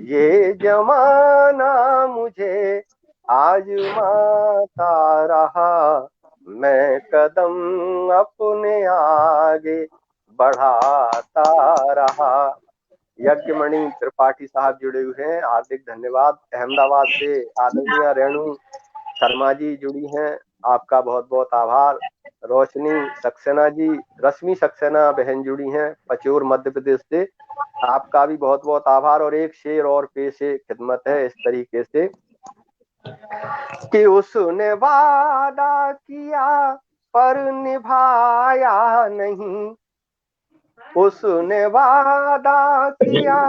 ये जमाना मुझे आजमाता रहा, मैं कदम अपने आगे बढ़ाता रहा। यज्ञमणि त्रिपाठी साहब जुड़े हुए हैं, हार्दिक धन्यवाद। अहमदाबाद से आदरणीय रेणु शर्मा जी जुड़ी हैं, आपका बहुत बहुत आभार। रोशनी सक्सेना जी, रश्मि सक्सेना बहन जुड़ी हैं पचोर मध्य प्रदेश से, आपका भी बहुत बहुत आभार। और एक शेर और पेश खिदमत है इस तरीके से कि उसने वादा किया पर निभाया नहीं, उसने वादा किया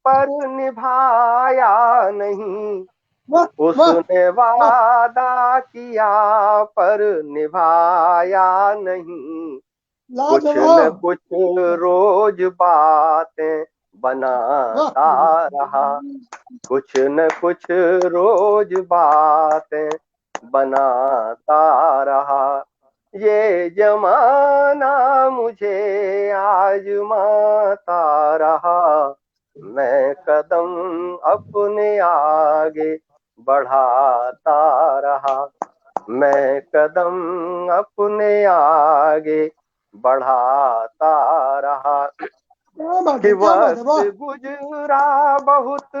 पर निभाया नहीं, उसने वादा किया पर निभाया नहीं, कुछ न कुछ रोज बातें बनाता रहा, कुछ न कुछ रोज बातें बनाता रहा। ये जमाना मुझे आजमाता रहा, मैं कदम अपने आगे बढ़ाता रहा, मैं कदम अपने आगे बढ़ाता रहा। कि वक्त गुजरा बहुत,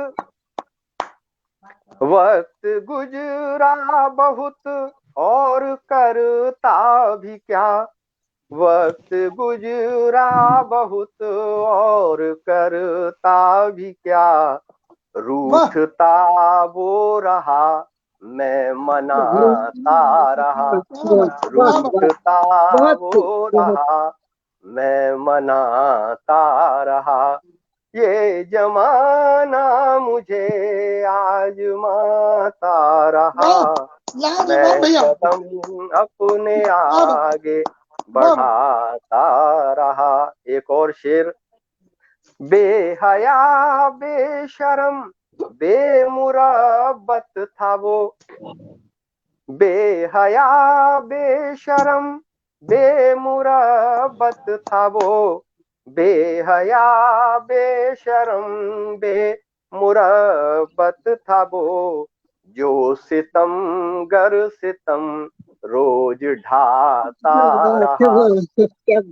वक्त गुजरा बहुत और करता भी क्या, वक्त गुजरा बहुत और करता भी क्या, रूठता वो रहा मैं मनाता रहा, रूठता वो रहा मैं मनाता रहा। ये जमाना मुझे आजमाता रहा, मैं कदम अपने आगे बढ़ाता रहा। एक और शेर। बेहया बेशरम बेमुरब्बत था वो, बेहया बेशरम बेमुरब्बत था वो, बेहया बेशरम बेमुरब्बत था वो, जो सितम गर सितम रोज ढाता रहा,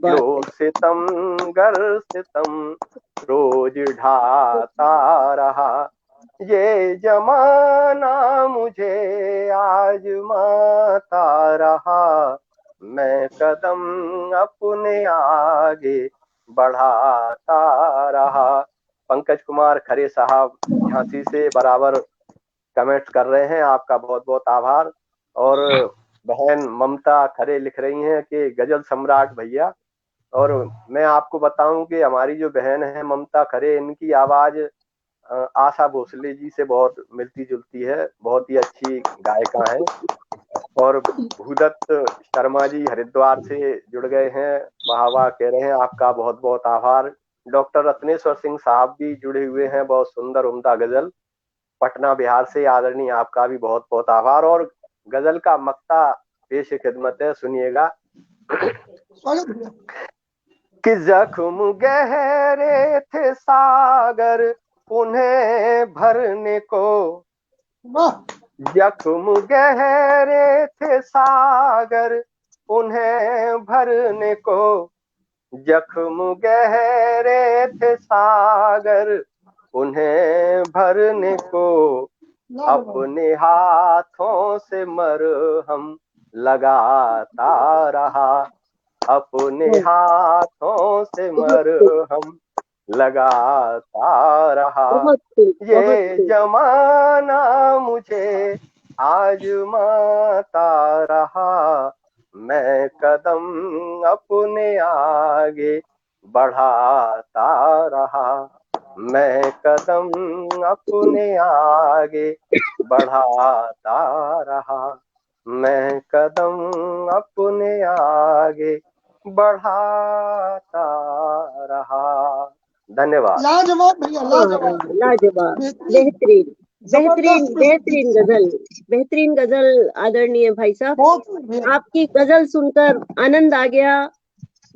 जो सितम गर सितम रोज ढाता रहा। ये जमाना मुझे आजमाता रहा, मैं कदम अपने आगे बढ़ाता रहा। पंकज कुमार खरे साहब झांसी से बराबर कमेंट कर रहे हैं, आपका बहुत बहुत आभार। और बहन ममता खरे लिख रही हैं कि गजल सम्राट भैया। और मैं आपको बताऊं कि हमारी जो बहन है ममता खरे, इनकी आवाज आशा भोसले जी से बहुत मिलती जुलती है, बहुत ही अच्छी गायिका हैं। और भूदत्त शर्मा जी हरिद्वार से जुड़ गए हैं, वाह वाह कह रहे हैं, आपका बहुत बहुत आभार। डॉक्टर रत्नेश्वर सिंह साहब भी जुड़े हुए हैं, बहुत सुंदर उम्दा गजल पटना बिहार से, आदरणीय आपका भी बहुत बहुत आभार। और गजल का मक्ता पेश खिदमत है, सुनिएगा। कि जख्म गहरे थे सागर उन्हें भरने को, जख्म गहरे थे सागर उन्हें भरने को, जख्म गहरे थे सागर उन्हें भरने को, अपने हाथों से मरहम लगाता रहा, अपने हाथों से मरहम लगाता रहा। ये जमाना मुझे आजमाता रहा, मैं कदम अपने आगे बढ़ाता रहा, मैं कदम अपने आगे बढ़ाता रहा, मैं कदम अपने आगे बढ़ाता रहा। धन्यवाद। लाजवाब भैया, लाजवाब, लाजवाब, बेहतरीन बेहतरीन बेहतरीन गजल, बेहतरीन गजल आदरणीय भाई साहब। आपकी गजल सुनकर आनंद आ गया,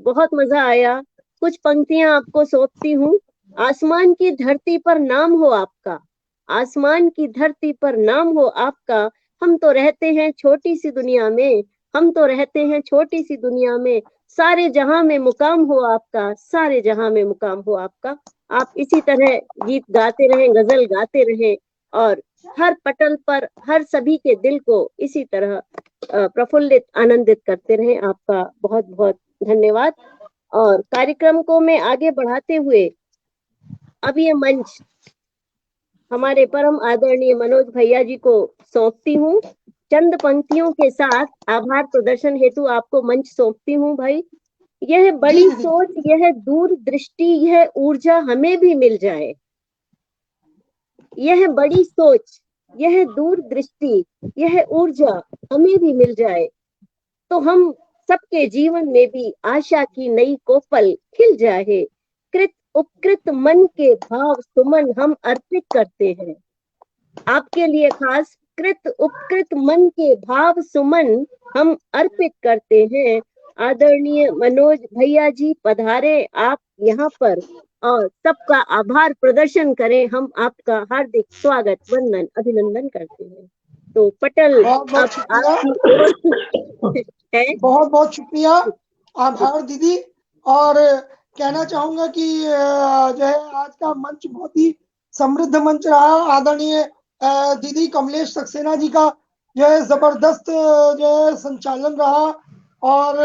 बहुत मजा आया। कुछ पंक्तियां आपको सौंपती हूँ। आसमान की धरती पर नाम हो आपका, आसमान की धरती पर नाम हो आपका, हम तो रहते हैं छोटी सी दुनिया में, हम तो रहते हैं छोटी सी दुनिया में, सारे जहां में मुकाम हो आपका, सारे जहां में मुकाम हो आपका। आप इसी तरह गीत गाते रहें, गजल गाते रहें और हर पटल पर हर सभी के दिल को इसी तरह प्रफुल्लित आनंदित करते रहें। आपका बहुत बहुत धन्यवाद। और कार्यक्रम को मैं आगे बढ़ाते हुए अब ये मंच हमारे परम आदरणीय मनोज भैया जी को सौंपती हूँ। चंद पंक्तियों के साथ आभार प्रदर्शन हेतु आपको मंच सौंपती हूँ भाई। यह बड़ी सोच, यह दूर दृष्टि, यह ऊर्जा हमें भी मिल जाए, यह बड़ी सोच, यह दूर दृष्टि, यह ऊर्जा हमें भी मिल जाए, तो हम सबके जीवन में भी आशा की नई कोपल खिल जाए। कृत उपकृत मन के भाव सुमन हम अर्पित करते हैं आपके लिए खास। कृत उपकृत मन के भाव सुमन हम अर्पित करते हैं। आदरणीय मनोज भैया जी पधारे आप यहाँ पर और सबका आभार प्रदर्शन करें। हम आपका हार्दिक स्वागत, वंदन, अभिनंदन करते हैं। तो पटल बहुत बहुत शुक्रिया, आभार दीदी। और कहना चाहूंगा कि जो है आज का मंच बहुत ही समृद्ध मंच रहा। आदरणीय दीदी कमलेश सक्सेना जी का जो है जबरदस्त जो है संचालन रहा, और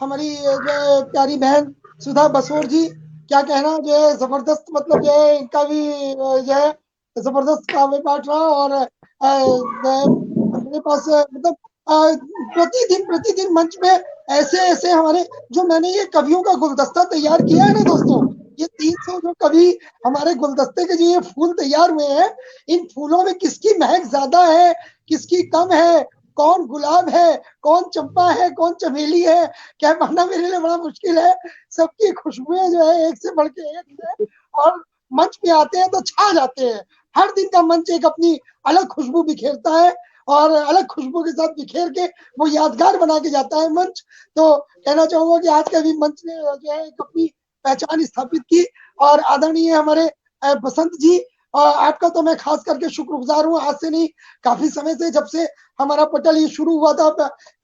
हमारी जो प्यारी बहन सुधा बसोर जी, क्या कहना, जो है जबरदस्त, मतलब जो है इनका भी जो है जबरदस्त काव्य पाठ रहा। और मेरे पास मतलब प्रतिदिन मंच में ऐसे ऐसे हमारे, जो मैंने ये कवियों का गुलदस्ता तैयार किया है ना दोस्तों, ये 300 जो कभी हमारे गुलदस्ते के जो ये फूल तैयार हुए हैं, इन फूलों में किसकी महक ज्यादा है, किसकी कम है, कौन गुलाब है, कौन चंपा है, कौन चमेली है, क्या मानना मेरे लिए बड़ा मुश्किल है। सबकी खुशबुएं जो है एक से बढ़ के एक है, और मंच पे आते हैं तो छा जाते हैं। हर दिन का मंच एक अपनी अलग खुशबू बिखेरता है, और अलग खुशबू के साथ बिखेर के वो यादगार बना के जाता है मंच। तो कहना चाहूंगा कि आज का भी मंच ने जो है एक अपनी पहचान स्थापित की। और आदरणीय हमारे बसंत जी, आपका तो मैं खास करके शुक्रगुजार हूँ। आज से नहीं, काफी समय से, जब से हमारा पटल ये शुरू हुआ था,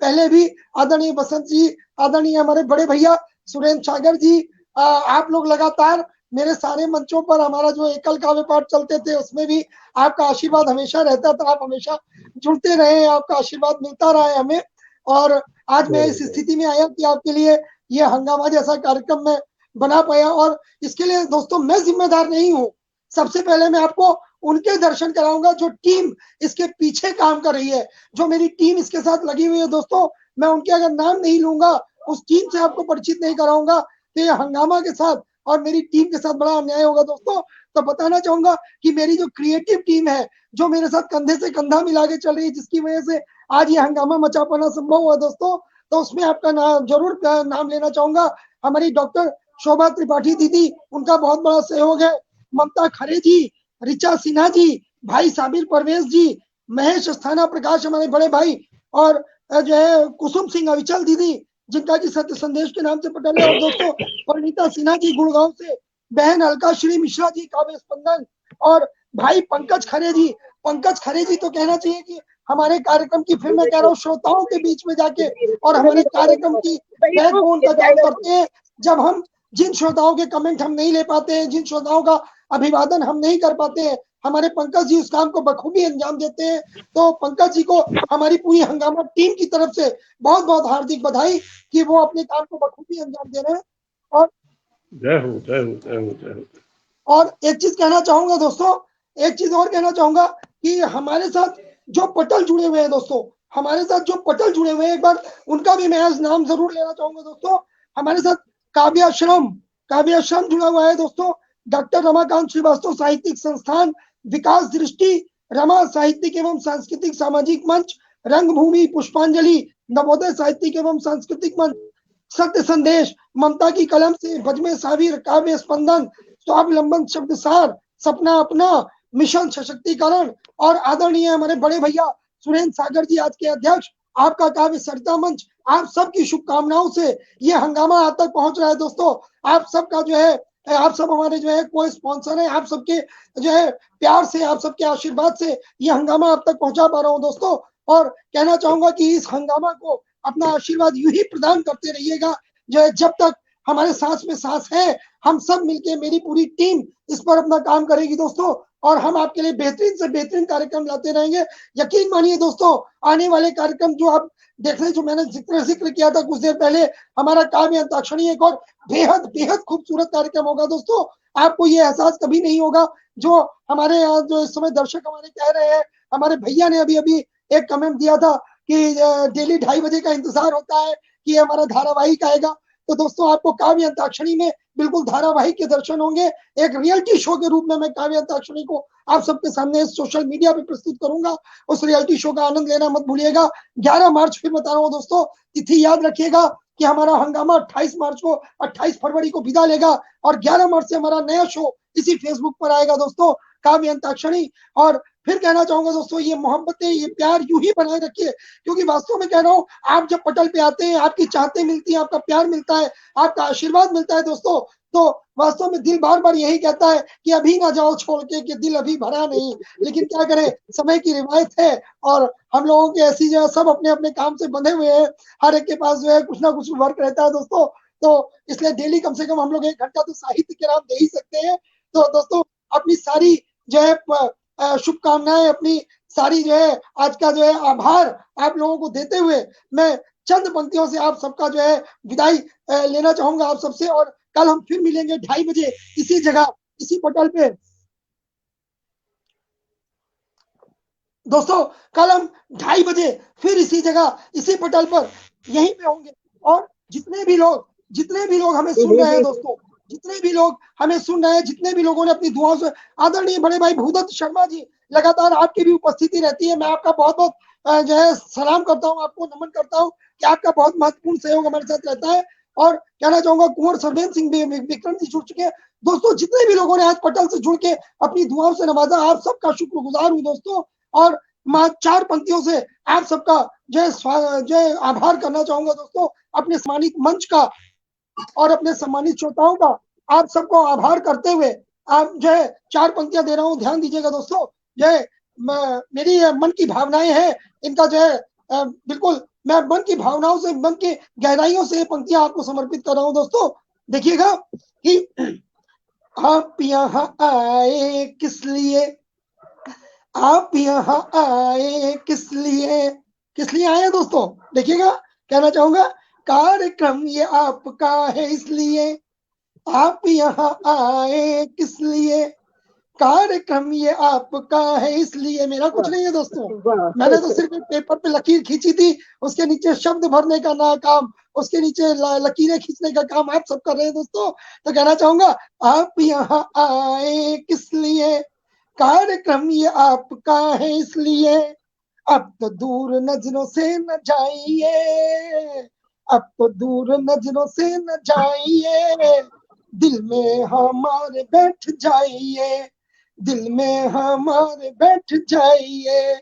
पहले भी आदरणीय बसंत जी, आदरणीय हमारे बड़े भैया सुरेंद्र सागर जी, आप लोग लगातार मेरे सारे मंचों पर, हमारा जो एकल काव्य पाठ चलते थे उसमें भी आपका आशीर्वाद हमेशा रहता था। आप हमेशा जुड़ते रहे, आपका आशीर्वाद मिलता रहा है हमें। और आज मैं इस स्थिति में आया कि आपके लिए ये हंगामा जैसा कार्यक्रम मैं बना पाया। और इसके लिए दोस्तों मैं जिम्मेदार नहीं हूँ। सबसे पहले मैं आपको उनके दर्शन कराऊंगा जो टीम इसके पीछे काम कर रही है, जो मेरी टीम इसके साथ लगी हुई है। दोस्तों मैं उनके अगर नाम नहीं लूंगा, उस टीम से आपको परिचित नहीं कराऊंगा, तो ये हंगामा के साथ और मेरी टीम के साथ बड़ा अन्याय होगा दोस्तों। तो बताना चाहूंगा कि मेरी जो क्रिएटिव टीम है, जो मेरे साथ कंधे से कंधा मिला के चल रही है, जिसकी वजह से आज ये हंगामा मचा पाना संभव हुआ दोस्तों, तो उसमें आपका नाम जरूर नाम लेना चाहूंगा। हमारी डॉक्टर शोभा त्रिपाठी दीदी, उनका बहुत बड़ा सहयोग है। ममता खरे जी, रिचा सिन्हा जी, भाई साबिर परवेज जी, महेश अस्थाना प्रकाश हमारे बड़े भाई, और जो है कुसुम सिंह अविचल दीदी, जिनका की सत्य संदेश के नाम से पटल है। और दोस्तों परिणीता सिन्हा जी गुड़गांव से, बहन अलका श्री मिश्रा जी काव्य स्पंदन, और भाई पंकज खरे जी। पंकज खरे जी तो कहना चाहिए कि हमारे कार्यक्रम की, फिर मैं कह रहा हूँ, श्रोताओं के बीच में जाके और हमारे कार्यक्रम की बैकबोन का काम करते हैं। जब हम जिन श्रोताओं के कमेंट हम नहीं ले पाते हैं, जिन श्रोताओं का अभिवादन हम नहीं कर पाते हैं, हमारे पंकज जी उस काम को बखूबी अंजाम देते हैं। तो पंकज जी को हमारी पूरी हंगामा टीम की तरफ से बहुत बहुत हार्दिक बधाई कि वो अपने काम को बखूबी अंजाम दे रहे हैं। और जय हो, जय हो, जय हो, जय हो। और एक चीज कहना चाहूंगा दोस्तों, एक चीज और कहना चाहूंगा कि हमारे साथ जो पटल जुड़े हुए हैं दोस्तों, हमारे साथ जो पटल जुड़े हुए हैं, एक बार उनका भी मैं आज नाम जरूर लेना चाहूंगा दोस्तों। हमारे साथ काव्याश्रम जुड़ा हुआ है दोस्तों। डॉक्टर रमाकांत श्रीवास्तव साहित्यिक संस्थान, विकास दृष्टि, रमा साहित्यिक एवं सांस्कृतिक सामाजिक मंच, रंगभूमि पुष्पांजलि, नवोदय साहित्यिक एवं सांस्कृतिक मंच, सत्य संदेश, ममता की कलम से, बजमे सावीर, काव्य स्पंदन, स्वावलंबन शब्दसार, सपना अपना, मिशन सशक्तिकरण, और आदरणीय हमारे बड़े भैया सुरेंद्र सागर जी आज के अध्यक्ष, आपका काव्य सरिता मंच। आप सबकी शुभकामनाओं से ये हंगामा आज तक पहुंच रहा है दोस्तों। आप सबका जो है, आप सब हमारे जो है कोई स्पॉन्सर है, आप सबके जो है प्यार से, आप सबके आशीर्वाद से ये हंगामा अब तक पहुंचा पा रहा हूं दोस्तों। और कहना चाहूंगा कि इस हंगामा को अपना आशीर्वाद यूं ही प्रदान करते रहिएगा, जो है जब तक हमारे सांस में सांस है। हम सब मिलके, मेरी पूरी टीम इस पर अपना काम करेगी दोस्तों, और हम आपके लिए बेहतरीन से बेहतरीन कार्यक्रम लाते रहेंगे। यकीन मानिए दोस्तों, आने वाले कार्यक्रम जो आप देख रहे, जो मैंने जिक्र किया था कुछ देर पहले, हमारा काव्य अंताक्षरी एक और बेहद बेहद खूबसूरत कार्यक्रम होगा दोस्तों। आपको ये एहसास कभी नहीं होगा जो हमारे यहाँ जो इस समय दर्शक हमारे कह रहे हैं। हमारे भैया ने अभी अभी एक कमेंट दिया था कि डेली 2:30 बजे का इंतजार होता है कि हमारा धारावाहिक आएगा। तो दोस्तों आपको काव्य अंताक्षरी में बिल्कुल धारावाहिक के दर्शन होंगे। एक रियलिटी शो के रूप में मैं काव्य अंताक्षरी को आप सबके सामने सोशल मीडिया पे प्रस्तुत करूंगा। उस रियलिटी शो का आनंद लेना मत भूलिएगा। 11 मार्च फिर बता रहा हूँ दोस्तों, तिथि याद रखिएगा कि हमारा हंगामा 28 मार्च को, 28 फरवरी को विदा लेगा, और 11 मार्च से हमारा नया शो इसी फेसबुक पर आएगा दोस्तों, काव्य अंताक्षरी। और फिर कहना चाहूंगा दोस्तों, ये मोहब्बतें, ये प्यार यूं ही बनाए रखिए, क्योंकि वास्तव में कह रहा हूँ, आप जब पटल पे आते हैं, आपकी चाहते मिलती है, आपका प्यार मिलता है, आपका आशीर्वाद मिलता है दोस्तों, तो वास्तव में दिल बार बार यही कहता है कि अभी ना जाओ छोड़ के, कि दिल अभी भरा नहीं। लेकिन क्या करें, समय की रिवायत है, और हम लोगों की ऐसी जो है, सब अपने अपने काम से बंधे हुए हैं, हर एक के पास जो है कुछ ना कुछ वर्क रहता है दोस्तों। तो इसलिए डेली कम से कम हम लोग 1 घंटा तो साहित्य के नाम दे ही सकते हैं। तो दोस्तों अपनी सारी जो है शुभकामनाएं, अपनी सारी जो है आज का जो है आभार आप लोगों को देते हुए, मैं चंद पंक्तियों से आप सबका जो है विदाई लेना चाहूंगा आप सबसे। और कल हम फिर मिलेंगे 2:30 बजे इसी जगह, इसी पटल पे दोस्तों। कल हम 2:30 बजे फिर इसी जगह, इसी पटल पर यहीं पे होंगे। और जितने भी लोग हमें सुन रहे हैं दोस्तों, जितने भी लोग हमें सुन रहे हैं, जितने भी लोगों ने अपनी दुआओं से, आदरणीय बड़े भाई भूदत्त शर्मा जी, लगातार आपकी भी उपस्थिति रहती है। मैं आपका बहुत बहुत जो है सलाम करता हूँ, आपको नमन करता हूँ कि आपका बहुत महत्वपूर्ण सहयोग हमारे साथ रहता है। और कहना चाहूंगा कुंवर सरवेन सिंह विक्रम जी जुड़ चुके हैं। दोस्तों जितने भी लोगों ने आज पटल से जुड़ के अपनी दुआओं से नवाजा, आप सबका शुक्रगुजार हूँ दोस्तों। और मैं 4 पंक्तियों से आप सबका जय आभार करना चाहूंगा दोस्तों, अपने सम्मानित मंच का और अपने सम्मानित श्रोताओं का आप सबको आभार करते हुए आप जो है 4 पंक्तियां दे रहा हूँ, ध्यान दीजिएगा दोस्तों। जो मेरी मन की भावनाएं हैं, इनका जो है बिल्कुल मैं मन की भावनाओं से, मन की गहराइयों से ये पंक्तियां आपको समर्पित कर रहा हूँ दोस्तों। देखिएगा कि आप यहाँ आए किस लिए, आप यहाँ आए किस लिए आए दोस्तों। देखिएगा, कहना चाहूंगा कार्यक्रम ये आपका है इसलिए, आप यहाँ आए किस लिए, कार्यक्रम ये आपका है इसलिए। मेरा कुछ नहीं है दोस्तों, मैंने तो सिर्फ पेपर पे लकीर खींची थी, उसके नीचे शब्द भरने का ना काम, उसके नीचे लकीरें खींचने का काम आप सब कर रहे हैं दोस्तों। तो कहना चाहूंगा आप यहाँ आए किस लिए, कार्यक्रम ये आपका है इसलिए, अब तो दूर नजरों से न जाइए, अब तो दूर नजरों से न जाइए, दिल में हमारे बैठ जाइए, दिल में हमारे बैठ जाइए।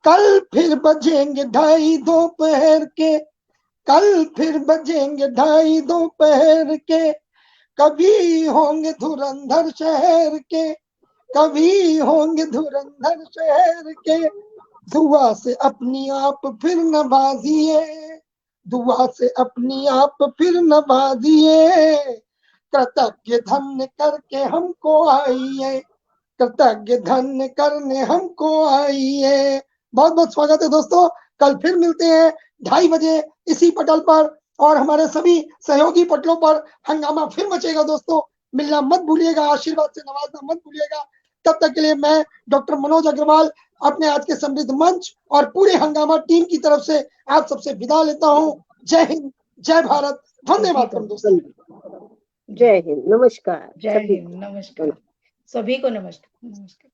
कल फिर बजेंगे 2:30 दोपहर के, कल फिर बजेंगे 2:30 दोपहर के, कभी होंगे धुरंधर शहर के, कभी होंगे धुरंधर शहर के, दुआ से अपनी आप फिर नवाजिए, दुआ से अपनी आप फिर नवाजिए, कृतज्ञ धन्य करके हमको आइए, कृतज्ञ धन्य करने हमको आइए। बहुत बहुत स्वागत है दोस्तों, कल फिर मिलते हैं 2:30 बजे इसी पटल पर, और हमारे सभी सहयोगी पटलों पर हंगामा फिर मचेगा दोस्तों। मिलना मत भूलिएगा, आशीर्वाद से नवाजना मत भूलिएगा। तब तक के लिए मैं डॉक्टर मनोज अग्रवाल अपने आज के समृद्ध मंच और पूरे हंगामा टीम की तरफ से आप सबसे विदा लेता हूँ। जय हिंद, जय भारत, वंदे मातरम दोस्तों। जय हिंद, नमस्कार। जय हिंद, नमस्कार सभी को, नमस्कार।